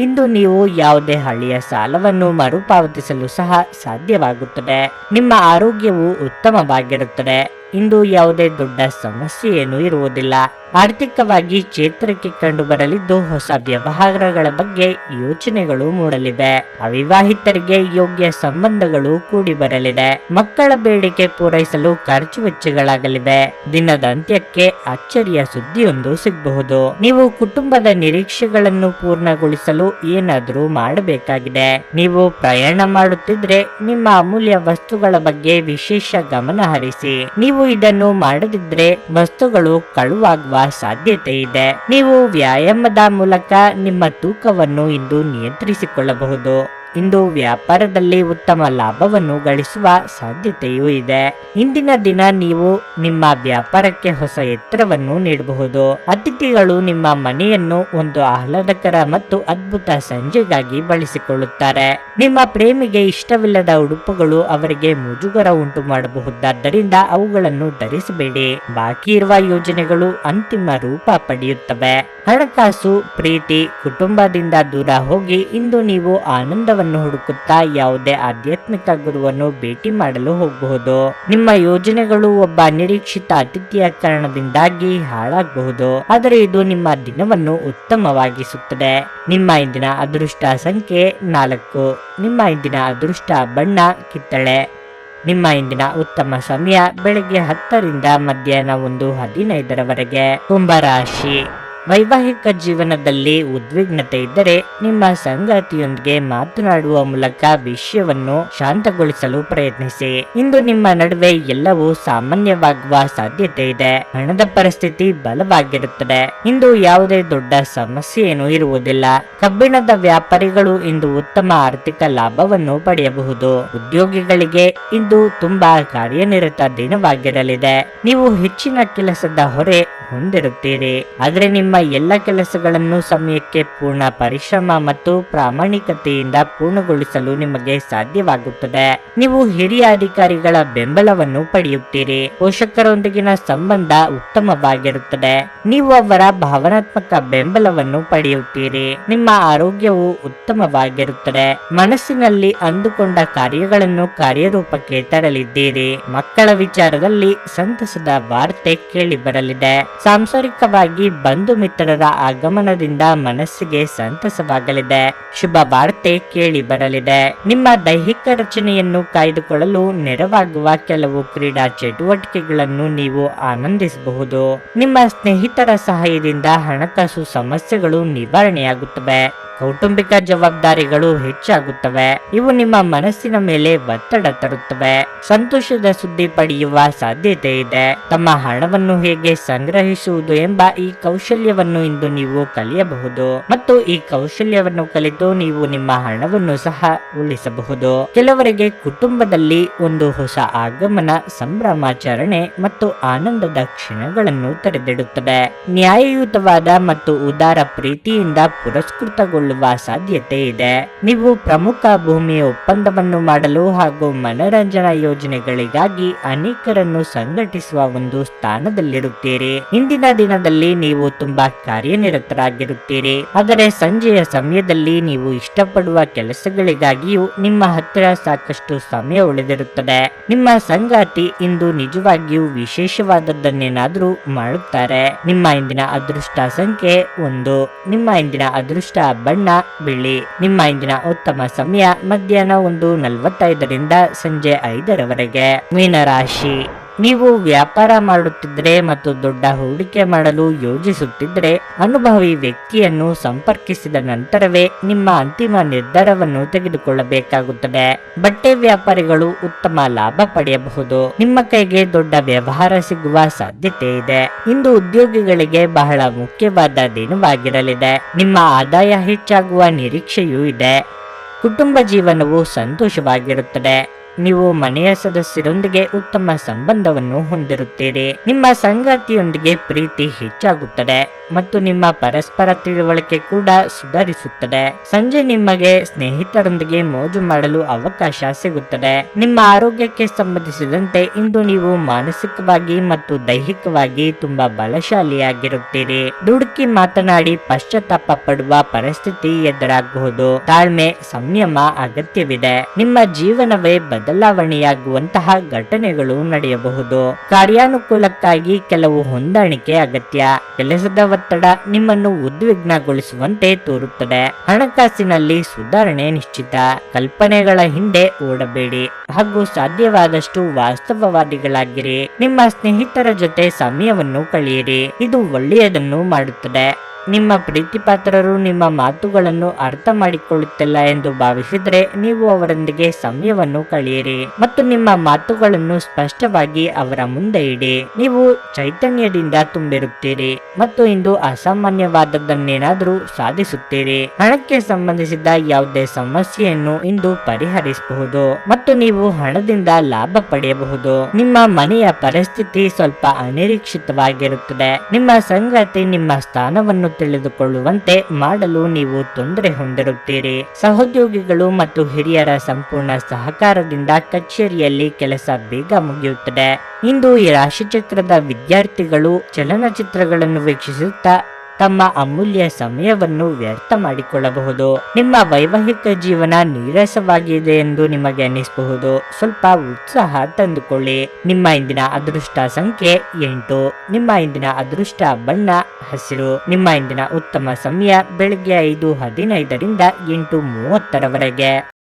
ಇಂದು ನೀವು ಯಾವುದೇ ಹಳೆಯ ಸಾಲವನ್ನು ಮರುಪಾವತಿಸಲು ಸಹ ಸಾಧ್ಯವಾಗುತ್ತದೆ. ನಿಮ್ಮ ಆರೋಗ್ಯವು ಉತ್ತಮವಾಗಿರುತ್ತದೆ. ಇಂದು ಯಾವುದೇ ದೊಡ್ಡ ಸಮಸ್ಯೆ ಏನೂ ಇರುವುದಿಲ್ಲ. ಆರ್ಥಿಕವಾಗಿ ಚೇತರಿಕೆ ಕಂಡು ಬರಲಿದ್ದು ಹೊಸ ವ್ಯವಹಾರಗಳ ಬಗ್ಗೆ ಯೋಚನೆಗಳು ಮೂಡಲಿವೆ. ಅವಿವಾಹಿತರಿಗೆ ಯೋಗ್ಯ ಸಂಬಂಧಗಳು ಕೂಡಿ ಬರಲಿದೆ. ಮಕ್ಕಳ ಬೇಡಿಕೆ ಪೂರೈಸಲು ಖರ್ಚು ವೆಚ್ಚಗಳಾಗಲಿವೆ. ದಿನದ ಅಂತ್ಯಕ್ಕೆ ಅಚ್ಚರಿಯ ಸುದ್ದಿಯೊಂದು ಸಿಗಬಹುದು. ನೀವು ಕುಟುಂಬದ ನಿರೀಕ್ಷೆಗಳನ್ನು ಪೂರ್ಣಗೊಳಿಸಲು ಏನಾದರೂ ಮಾಡಬೇಕಾಗಿದೆ. ನೀವು ಪ್ರಯಾಣ ಮಾಡುತ್ತಿದ್ರೆ ನಿಮ್ಮ ಅಮೂಲ್ಯ ವಸ್ತುಗಳ ಬಗ್ಗೆ ವಿಶೇಷ ಗಮನ ಹರಿಸಿ. ನೀವು ಇದನ್ನು ಮಾಡದಿದ್ರೆ ವಸ್ತುಗಳು ಕಳುವಾಗುವ ಸಾಧ್ಯತೆ ಇದೆ. ನೀವು ವ್ಯಾಯಾಮದ ಮೂಲಕ ನಿಮ್ಮ ತೂಕವನ್ನು ಇಂದು ನಿಯಂತ್ರಿಸಿಕೊಳ್ಳಬಹುದು. ಇಂದು ವ್ಯಾಪಾರದಲ್ಲಿ ಉತ್ತಮ ಲಾಭವನ್ನು ಗಳಿಸುವ ಸಾಧ್ಯತೆಯೂ ಇದೆ. ಇಂದಿನ ದಿನ ನೀವು ನಿಮ್ಮ ವ್ಯಾಪಾರಕ್ಕೆ ಹೊಸ ಎತ್ತರವನ್ನು ನೀಡಬಹುದು. ಅತಿಥಿಗಳು ನಿಮ್ಮ ಮನೆಯನ್ನು ಒಂದು ಆಹ್ಲಾದಕರ ಮತ್ತು ಅದ್ಭುತ ಸಂಜೆಗಾಗಿ ಬಳಸಿಕೊಳ್ಳುತ್ತಾರೆ. ನಿಮ್ಮ ಪ್ರೇಮಿಗೆ ಇಷ್ಟವಿಲ್ಲದ ಉಡುಪುಗಳು ಅವರಿಗೆ ಮುಜುಗರ ಉಂಟು ಮಾಡಬಹುದಾದ್ದರಿಂದ ಅವುಗಳನ್ನು ಧರಿಸಬೇಡಿ. ಬಾಕಿ ಇರುವ ಯೋಜನೆಗಳು ಅಂತಿಮ ರೂಪ ಪಡೆಯುತ್ತವೆ. ಹಣಕಾಸು, ಪ್ರೀತಿ, ಕುಟುಂಬದಿಂದ ದೂರ ಹೋಗಿ ಇಂದು ನೀವು ಆನಂದವನ್ನು ಹುಡುಕುತ್ತಾ ಯಾವುದೇ ಆಧ್ಯಾತ್ಮಿಕ ಗುರುವನ್ನು ಭೇಟಿ ಮಾಡಲು ಹೋಗಬಹುದು. ನಿಮ್ಮ ಯೋಜನೆಗಳು ಒಬ್ಬ ಅನಿರೀಕ್ಷಿತ ಅತಿಥಿಯ ಕಾರಣದಿಂದಾಗಿ ಹಾಳಾಗಬಹುದು, ಆದರೆ ಇದು ನಿಮ್ಮ ದಿನವನ್ನು ಉತ್ತಮವಾಗಿಸುತ್ತದೆ. ನಿಮ್ಮ ಇಂದಿನ ಅದೃಷ್ಟ ಸಂಖ್ಯೆ 4. ನಿಮ್ಮ ಇಂದಿನ ಅದೃಷ್ಟ ಬಣ್ಣ ಕಿತ್ತಳೆ. ನಿಮ್ಮ ಇಂದಿನ ಉತ್ತಮ ಸಮಯ ಬೆಳಗ್ಗೆ 10ರಿಂದ ಮಧ್ಯಾಹ್ನ 1:15ರವರೆಗೆ. ಕುಂಭರಾಶಿ, ವೈವಾಹಿಕ ಜೀವನದಲ್ಲಿ ಉದ್ವಿಗ್ನತೆ ಇದ್ದರೆ ನಿಮ್ಮ ಸಂಗಾತಿಯೊಂದಿಗೆ ಮಾತನಾಡುವ ಮೂಲಕ ವಿಷಯವನ್ನು ಶಾಂತಗೊಳಿಸಲು ಪ್ರಯತ್ನಿಸಿ. ಇಂದು ನಿಮ್ಮ ನಡುವೆ ಎಲ್ಲವೂ ಸಾಮಾನ್ಯವಾಗುವ ಸಾಧ್ಯತೆ ಇದೆ. ಹಣದ ಪರಿಸ್ಥಿತಿ ಬಲವಾಗಿರುತ್ತದೆ. ಇಂದು ಯಾವುದೇ ದೊಡ್ಡ ಸಮಸ್ಯೆ ಏನೂ ಇರುವುದಿಲ್ಲ. ಕಬ್ಬಿಣದ ವ್ಯಾಪಾರಿಗಳು ಇಂದು ಉತ್ತಮ ಆರ್ಥಿಕ ಲಾಭವನ್ನು ಪಡೆಯಬಹುದು. ಉದ್ಯೋಗಿಗಳಿಗೆ ಇಂದು ತುಂಬಾ ಕಾರ್ಯನಿರತ ದಿನವಾಗಿರಲಿದೆ. ನೀವು ಹೆಚ್ಚಿನ ಕೆಲಸದ ಹೊರೆ ಹೊಂದಿರುತ್ತೀರಿ, ಆದರೆ ನಿಮ್ಮ ಎಲ್ಲ ಕೆಲಸಗಳನ್ನು ಸಮಯಕ್ಕೆ ಪೂರ್ಣ ಪರಿಶ್ರಮ ಮತ್ತು ಪ್ರಾಮಾಣಿಕತೆಯಿಂದ ಪೂರ್ಣಗೊಳಿಸಲು ನಿಮಗೆ ಸಾಧ್ಯವಾಗುತ್ತದೆ. ನೀವು ಹಿರಿಯ ಅಧಿಕಾರಿಗಳ ಬೆಂಬಲವನ್ನು ಪಡೆಯುತ್ತೀರಿ. ಪೋಷಕರೊಂದಿಗಿನ ಸಂಬಂಧ ಉತ್ತಮವಾಗಿರುತ್ತದೆ. ನೀವು ಅವರ ಭಾವನಾತ್ಮಕ ಬೆಂಬಲವನ್ನು ಪಡೆಯುತ್ತೀರಿ. ನಿಮ್ಮ ಆರೋಗ್ಯವು ಉತ್ತಮವಾಗಿರುತ್ತದೆ. ಮನಸ್ಸಿನಲ್ಲಿ ಅಂದುಕೊಂಡ ಕಾರ್ಯಗಳನ್ನು ಕಾರ್ಯರೂಪಕ್ಕೆ ತರಲಿದ್ದೀರಿ. ಮಕ್ಕಳ ವಿಚಾರದಲ್ಲಿ ಸಂತಸದ ವಾರ್ತೆ ಕೇಳಿ ಬರಲಿದೆ. ಸಾಂಸಾರಿಕವಾಗಿ ಬಂಧು ಮಿತ್ರರ ಆಗಮನದಿಂದ ಮನಸ್ಸಿಗೆ ಸಂತಸವಾಗಲಿದೆ. ಶುಭ ವಾರ್ತೆ ಕೇಳಿ ಬರಲಿದೆ. ನಿಮ್ಮ ದೈಹಿಕ ರಚನೆಯನ್ನು ಕಾಯ್ದುಕೊಳ್ಳಲು ನೆರವಾಗುವ ಕೆಲವು ಕ್ರೀಡಾ ಚಟುವಟಿಕೆಗಳನ್ನು ನೀವು ಆನಂದಿಸಬಹುದು. ನಿಮ್ಮ ಸ್ನೇಹಿತರ ಸಹಾಯದಿಂದ ಹಣಕಾಸು ಸಮಸ್ಯೆಗಳು ನಿವಾರಣೆಯಾಗುತ್ತವೆ. ಕೌಟುಂಬಿಕ ಜವಾಬ್ದಾರಿಗಳು ಹೆಚ್ಚಾಗುತ್ತವೆ. ಇವು ನಿಮ್ಮ ಮನಸ್ಸಿನ ಮೇಲೆ ಒತ್ತಡ ತರುತ್ತವೆ. ಸಂತೋಷದ ಸುದ್ದಿ ಪಡೆಯುವ ಸಾಧ್ಯತೆ ಇದೆ. ತಮ್ಮ ಹಣವನ್ನು ಹೇಗೆ ಸಂಗ್ರಹಿಸುವುದು ಎಂಬ ಈ ಕೌಶಲ್ಯವನ್ನು ಇಂದು ನೀವು ಕಲಿಯಬಹುದು ಮತ್ತು ಈ ಕೌಶಲ್ಯವನ್ನು ಕಲಿತು ನೀವು ನಿಮ್ಮ ಹಣವನ್ನು ಸಹ ಉಳಿಸಬಹುದು. ಕೆಲವರಿಗೆ ಕುಟುಂಬದಲ್ಲಿ ಒಂದು ಹೊಸ ಆಗಮನ, ಸಂಭ್ರಮಾಚರಣೆ ಮತ್ತು ಆನಂದದ ಕ್ಷಣಗಳನ್ನು ತೆರೆದಿಡುತ್ತದೆ. ನ್ಯಾಯಯುತವಾದ ಮತ್ತು ಉದಾರ ಪ್ರೀತಿಯಿಂದ ಪುರಸ್ಕೃತಗೊಳ್ಳುವ ಸಾಧ್ಯತೆ ಇದೆ. ನೀವು ಪ್ರಮುಖ ಭೂಮಿಯ ಒಪ್ಪಂದವನ್ನು ಮಾಡಲು ಹಾಗೂ ಮನರಂಜನಾ ಯೋಜನೆಗಳಿಗಾಗಿ ಅನೇಕರನ್ನು ಸಂಘಟಿಸುವ ಒಂದು ಸ್ಥಾನದಲ್ಲಿರುತ್ತೀರಿ. ಇಂದಿನ ದಿನದಲ್ಲಿ ನೀವು ತುಂಬಾ ಕಾರ್ಯನಿರತರಾಗಿರುತ್ತೀರಿ, ಆದರೆ ಸಂಜೆಯ ಸಮಯದಲ್ಲಿ ನೀವು ಇಷ್ಟಪಡುವ ಕೆಲಸಗಳಿಗಾಗಿಯೂ ನಿಮ್ಮ ಹತ್ತಿರ ಸಾಕಷ್ಟು ಸಮಯ ಉಳಿದಿರುತ್ತದೆ. ನಿಮ್ಮ ಸಂಗಾತಿ ಇಂದು ನಿಜವಾಗಿಯೂ ವಿಶೇಷವಾದದ್ದನ್ನೇನಾದರೂ ಮಾಡುತ್ತಾರೆ. ನಿಮ್ಮ ಇಂದಿನ ಅದೃಷ್ಟ ಸಂಖ್ಯೆ 1. ನಿಮ್ಮ ಇಂದಿನ ಅದೃಷ್ಟ ಬಣ್ಣ ಬಿಳಿ. ನಿಮ್ಮ ಇಂದಿನ ಉತ್ತಮ ಸಮಯ ಮಧ್ಯಾಹ್ನ 1:45ರಿಂದ ಸಂಜೆ 5ರವರೆಗೆ. ಮೀನರಾಶಿ, ನೀವು ವ್ಯಾಪಾರ ಮಾಡುತ್ತಿದ್ದರೆ ಮತ್ತು ದೊಡ್ಡ ಹೂಡಿಕೆ ಮಾಡಲು ಯೋಜಿಸುತ್ತಿದ್ದರೆ ಅನುಭವಿ ವ್ಯಕ್ತಿಯನ್ನು ಸಂಪರ್ಕಿಸಿದ ನಂತರವೇ ನಿಮ್ಮ ಅಂತಿಮ ನಿರ್ಧಾರವನ್ನು ತೆಗೆದುಕೊಳ್ಳಬೇಕಾಗುತ್ತದೆ. ಬಟ್ಟೆ ವ್ಯಾಪಾರಿಗಳು ಉತ್ತಮ ಲಾಭ ಪಡೆಯಬಹುದು. ನಿಮ್ಮ ಕೈಗೆ ದೊಡ್ಡ ವ್ಯವಹಾರ ಸಿಗುವ ಸಾಧ್ಯತೆ ಇದೆ. ಇಂದು ಉದ್ಯೋಗಿಗಳಿಗೆ ಬಹಳ ಮುಖ್ಯವಾದ ದಿನವಾಗಿರಲಿದೆ. ನಿಮ್ಮ ಆದಾಯ ಹೆಚ್ಚಾಗುವ ನಿರೀಕ್ಷೆಯೂ ಇದೆ. ಕುಟುಂಬ ಜೀವನವು ಸಂತೋಷವಾಗಿರುತ್ತದೆ. ನೀವು ಮನೆಯ ಸದಸ್ಯರೊಂದಿಗೆ ಉತ್ತಮ ಸಂಬಂಧವನ್ನು ಹೊಂದಿರುತ್ತೀರಿ. ನಿಮ್ಮ ಸಂಗಾತಿಯೊಂದಿಗೆ ಪ್ರೀತಿ ಹೆಚ್ಚಾಗುತ್ತದೆ ಮತ್ತು ನಿಮ್ಮ ಪರಸ್ಪರ ತಿಳುವಳಿಕೆ ಕೂಡ ಸುಧಾರಿಸುತ್ತದೆ. ಸಂಜೆ ನಿಮಗೆ ಸ್ನೇಹಿತರೊಂದಿಗೆ ಮೋಜು ಮಾಡಲು ಅವಕಾಶ ಸಿಗುತ್ತದೆ. ನಿಮ್ಮ ಆರೋಗ್ಯಕ್ಕೆ ಸಂಬಂಧಿಸಿದಂತೆ ಇಂದು ನೀವು ಮಾನಸಿಕವಾಗಿ ಮತ್ತು ದೈಹಿಕವಾಗಿ ತುಂಬಾ ಬಲಶಾಲಿಯಾಗಿರುತ್ತೀರಿ. ದುಡುಕಿ ಮಾತನಾಡಿ ಪಶ್ಚಾತ್ತಾಪ ಪಡುವ ಪರಿಸ್ಥಿತಿ ಎದುರಾಗಬಹುದು. ತಾಳ್ಮೆ, ಸಂಯಮ ಅಗತ್ಯವಿದೆ. ನಿಮ್ಮ ಜೀವನವೇ ಬದಲಾವಣೆಯಾಗುವಂತಹ ಘಟನೆಗಳು ನಡೆಯಬಹುದು. ಕಾರ್ಯಾನುಕೂಲಕ್ಕಾಗಿ ಕೆಲವು ಹೊಂದಾಣಿಕೆ ಅಗತ್ಯ. ಕೆಲಸದ ಒತ್ತಡ ನಿಮ್ಮನ್ನು ಉದ್ವಿಗ್ನಗೊಳಿಸುವಂತೆ ತೋರುತ್ತದೆ. ಹಣಕಾಸಿನಲ್ಲಿ ಸುಧಾರಣೆ ನಿಶ್ಚಿತ. ಕಲ್ಪನೆಗಳ ಹಿಂದೆ ಓಡಬೇಡಿ ಹಾಗೂ ಸಾಧ್ಯವಾದಷ್ಟು ವಾಸ್ತವವಾದಿಗಳಾಗಿರಿ. ನಿಮ್ಮ ಸ್ನೇಹಿತರ ಜೊತೆ ಸಮಯವನ್ನು ಕಳೆಯಿರಿ. ಇದು ಒಳ್ಳೆಯದನ್ನು ಮಾಡುತ್ತದೆ. ನಿಮ್ಮ ಪ್ರೀತಿಪಾತ್ರರು ನಿಮ್ಮ ಮಾತುಗಳನ್ನು ಅರ್ಥ ಮಾಡಿಕೊಳ್ಳುತ್ತಿಲ್ಲ ಎಂದು ಭಾವಿಸಿದರೆ ನೀವು ಅವರೊಂದಿಗೆ ಸಮಯವನ್ನು ಕಳೆಯಿರಿ ಮತ್ತು ನಿಮ್ಮ ಮಾತುಗಳನ್ನು ಸ್ಪಷ್ಟವಾಗಿ ಅವರ ಮುಂದೆ ಇಡಿ. ನೀವು ಚೈತನ್ಯದಿಂದ ತುಂಬಿರುತ್ತೀರಿ ಮತ್ತು ಇಂದು ಅಸಾಮಾನ್ಯವಾದದ್ದನ್ನೇನಾದರೂ ಸಾಧಿಸುತ್ತೀರಿ. ಹಣಕ್ಕೆ ಸಂಬಂಧಿಸಿದ ಯಾವುದೇ ಸಮಸ್ಯೆಯನ್ನು ಇಂದು ಪರಿಹರಿಸಬಹುದು ಮತ್ತು ನೀವು ಹಣದಿಂದ ಲಾಭ ಪಡೆಯಬಹುದು. ನಿಮ್ಮ ಮನೆಯ ಪರಿಸ್ಥಿತಿ ಸ್ವಲ್ಪ ಅನಿರೀಕ್ಷಿತವಾಗಿರುತ್ತದೆ. ನಿಮ್ಮ ಸಂಗಾತಿ ನಿಮ್ಮ ಸ್ಥಾನವನ್ನು ತಿಳಿದುಕೊಳ್ಳುವಂತೆ ಮಾಡಲು ನೀವು ತೊಂದರೆ ಹೊಂದಿರುತ್ತೀರಿ. ಸಹೋದ್ಯೋಗಿಗಳು ಮತ್ತು ಹಿರಿಯರ ಸಂಪೂರ್ಣ ಸಹಕಾರದಿಂದ ಕಚೇರಿಯಲ್ಲಿ ಕೆಲಸ ಬೇಗ ಮುಗಿಯುತ್ತದೆ. ಇಂದು ಈ ರಾಶಿಚಕ್ರದ ವಿದ್ಯಾರ್ಥಿಗಳು ಚಲನಚಿತ್ರಗಳನ್ನು ವೀಕ್ಷಿಸುತ್ತಾ ತಮ್ಮ ಅಮೂಲ್ಯ ಸಮಯವನ್ನು ವ್ಯರ್ಥ ಮಾಡಿಕೊಳ್ಳಬಹುದು. ನಿಮ್ಮ ವೈವಾಹಿಕ ಜೀವನ ನೀರಸವಾಗಿದೆ ಎಂದು ನಿಮಗೆ ಅನಿಸಬಹುದು. ಸ್ವಲ್ಪ ಉತ್ಸಾಹ ತಂದುಕೊಳ್ಳಿ. ನಿಮ್ಮ ಇಂದಿನ ಅದೃಷ್ಟ ಸಂಖ್ಯೆ 8. ನಿಮ್ಮ ಇಂದಿನ ಅದೃಷ್ಟ ಬಣ್ಣ ಹಸಿರು. ನಿಮ್ಮ ಇಂದಿನ ಉತ್ತಮ ಸಮಯ ಬೆಳಗ್ಗೆ 5:15 ರಿಂದ 8:30 ರವರೆಗೆ.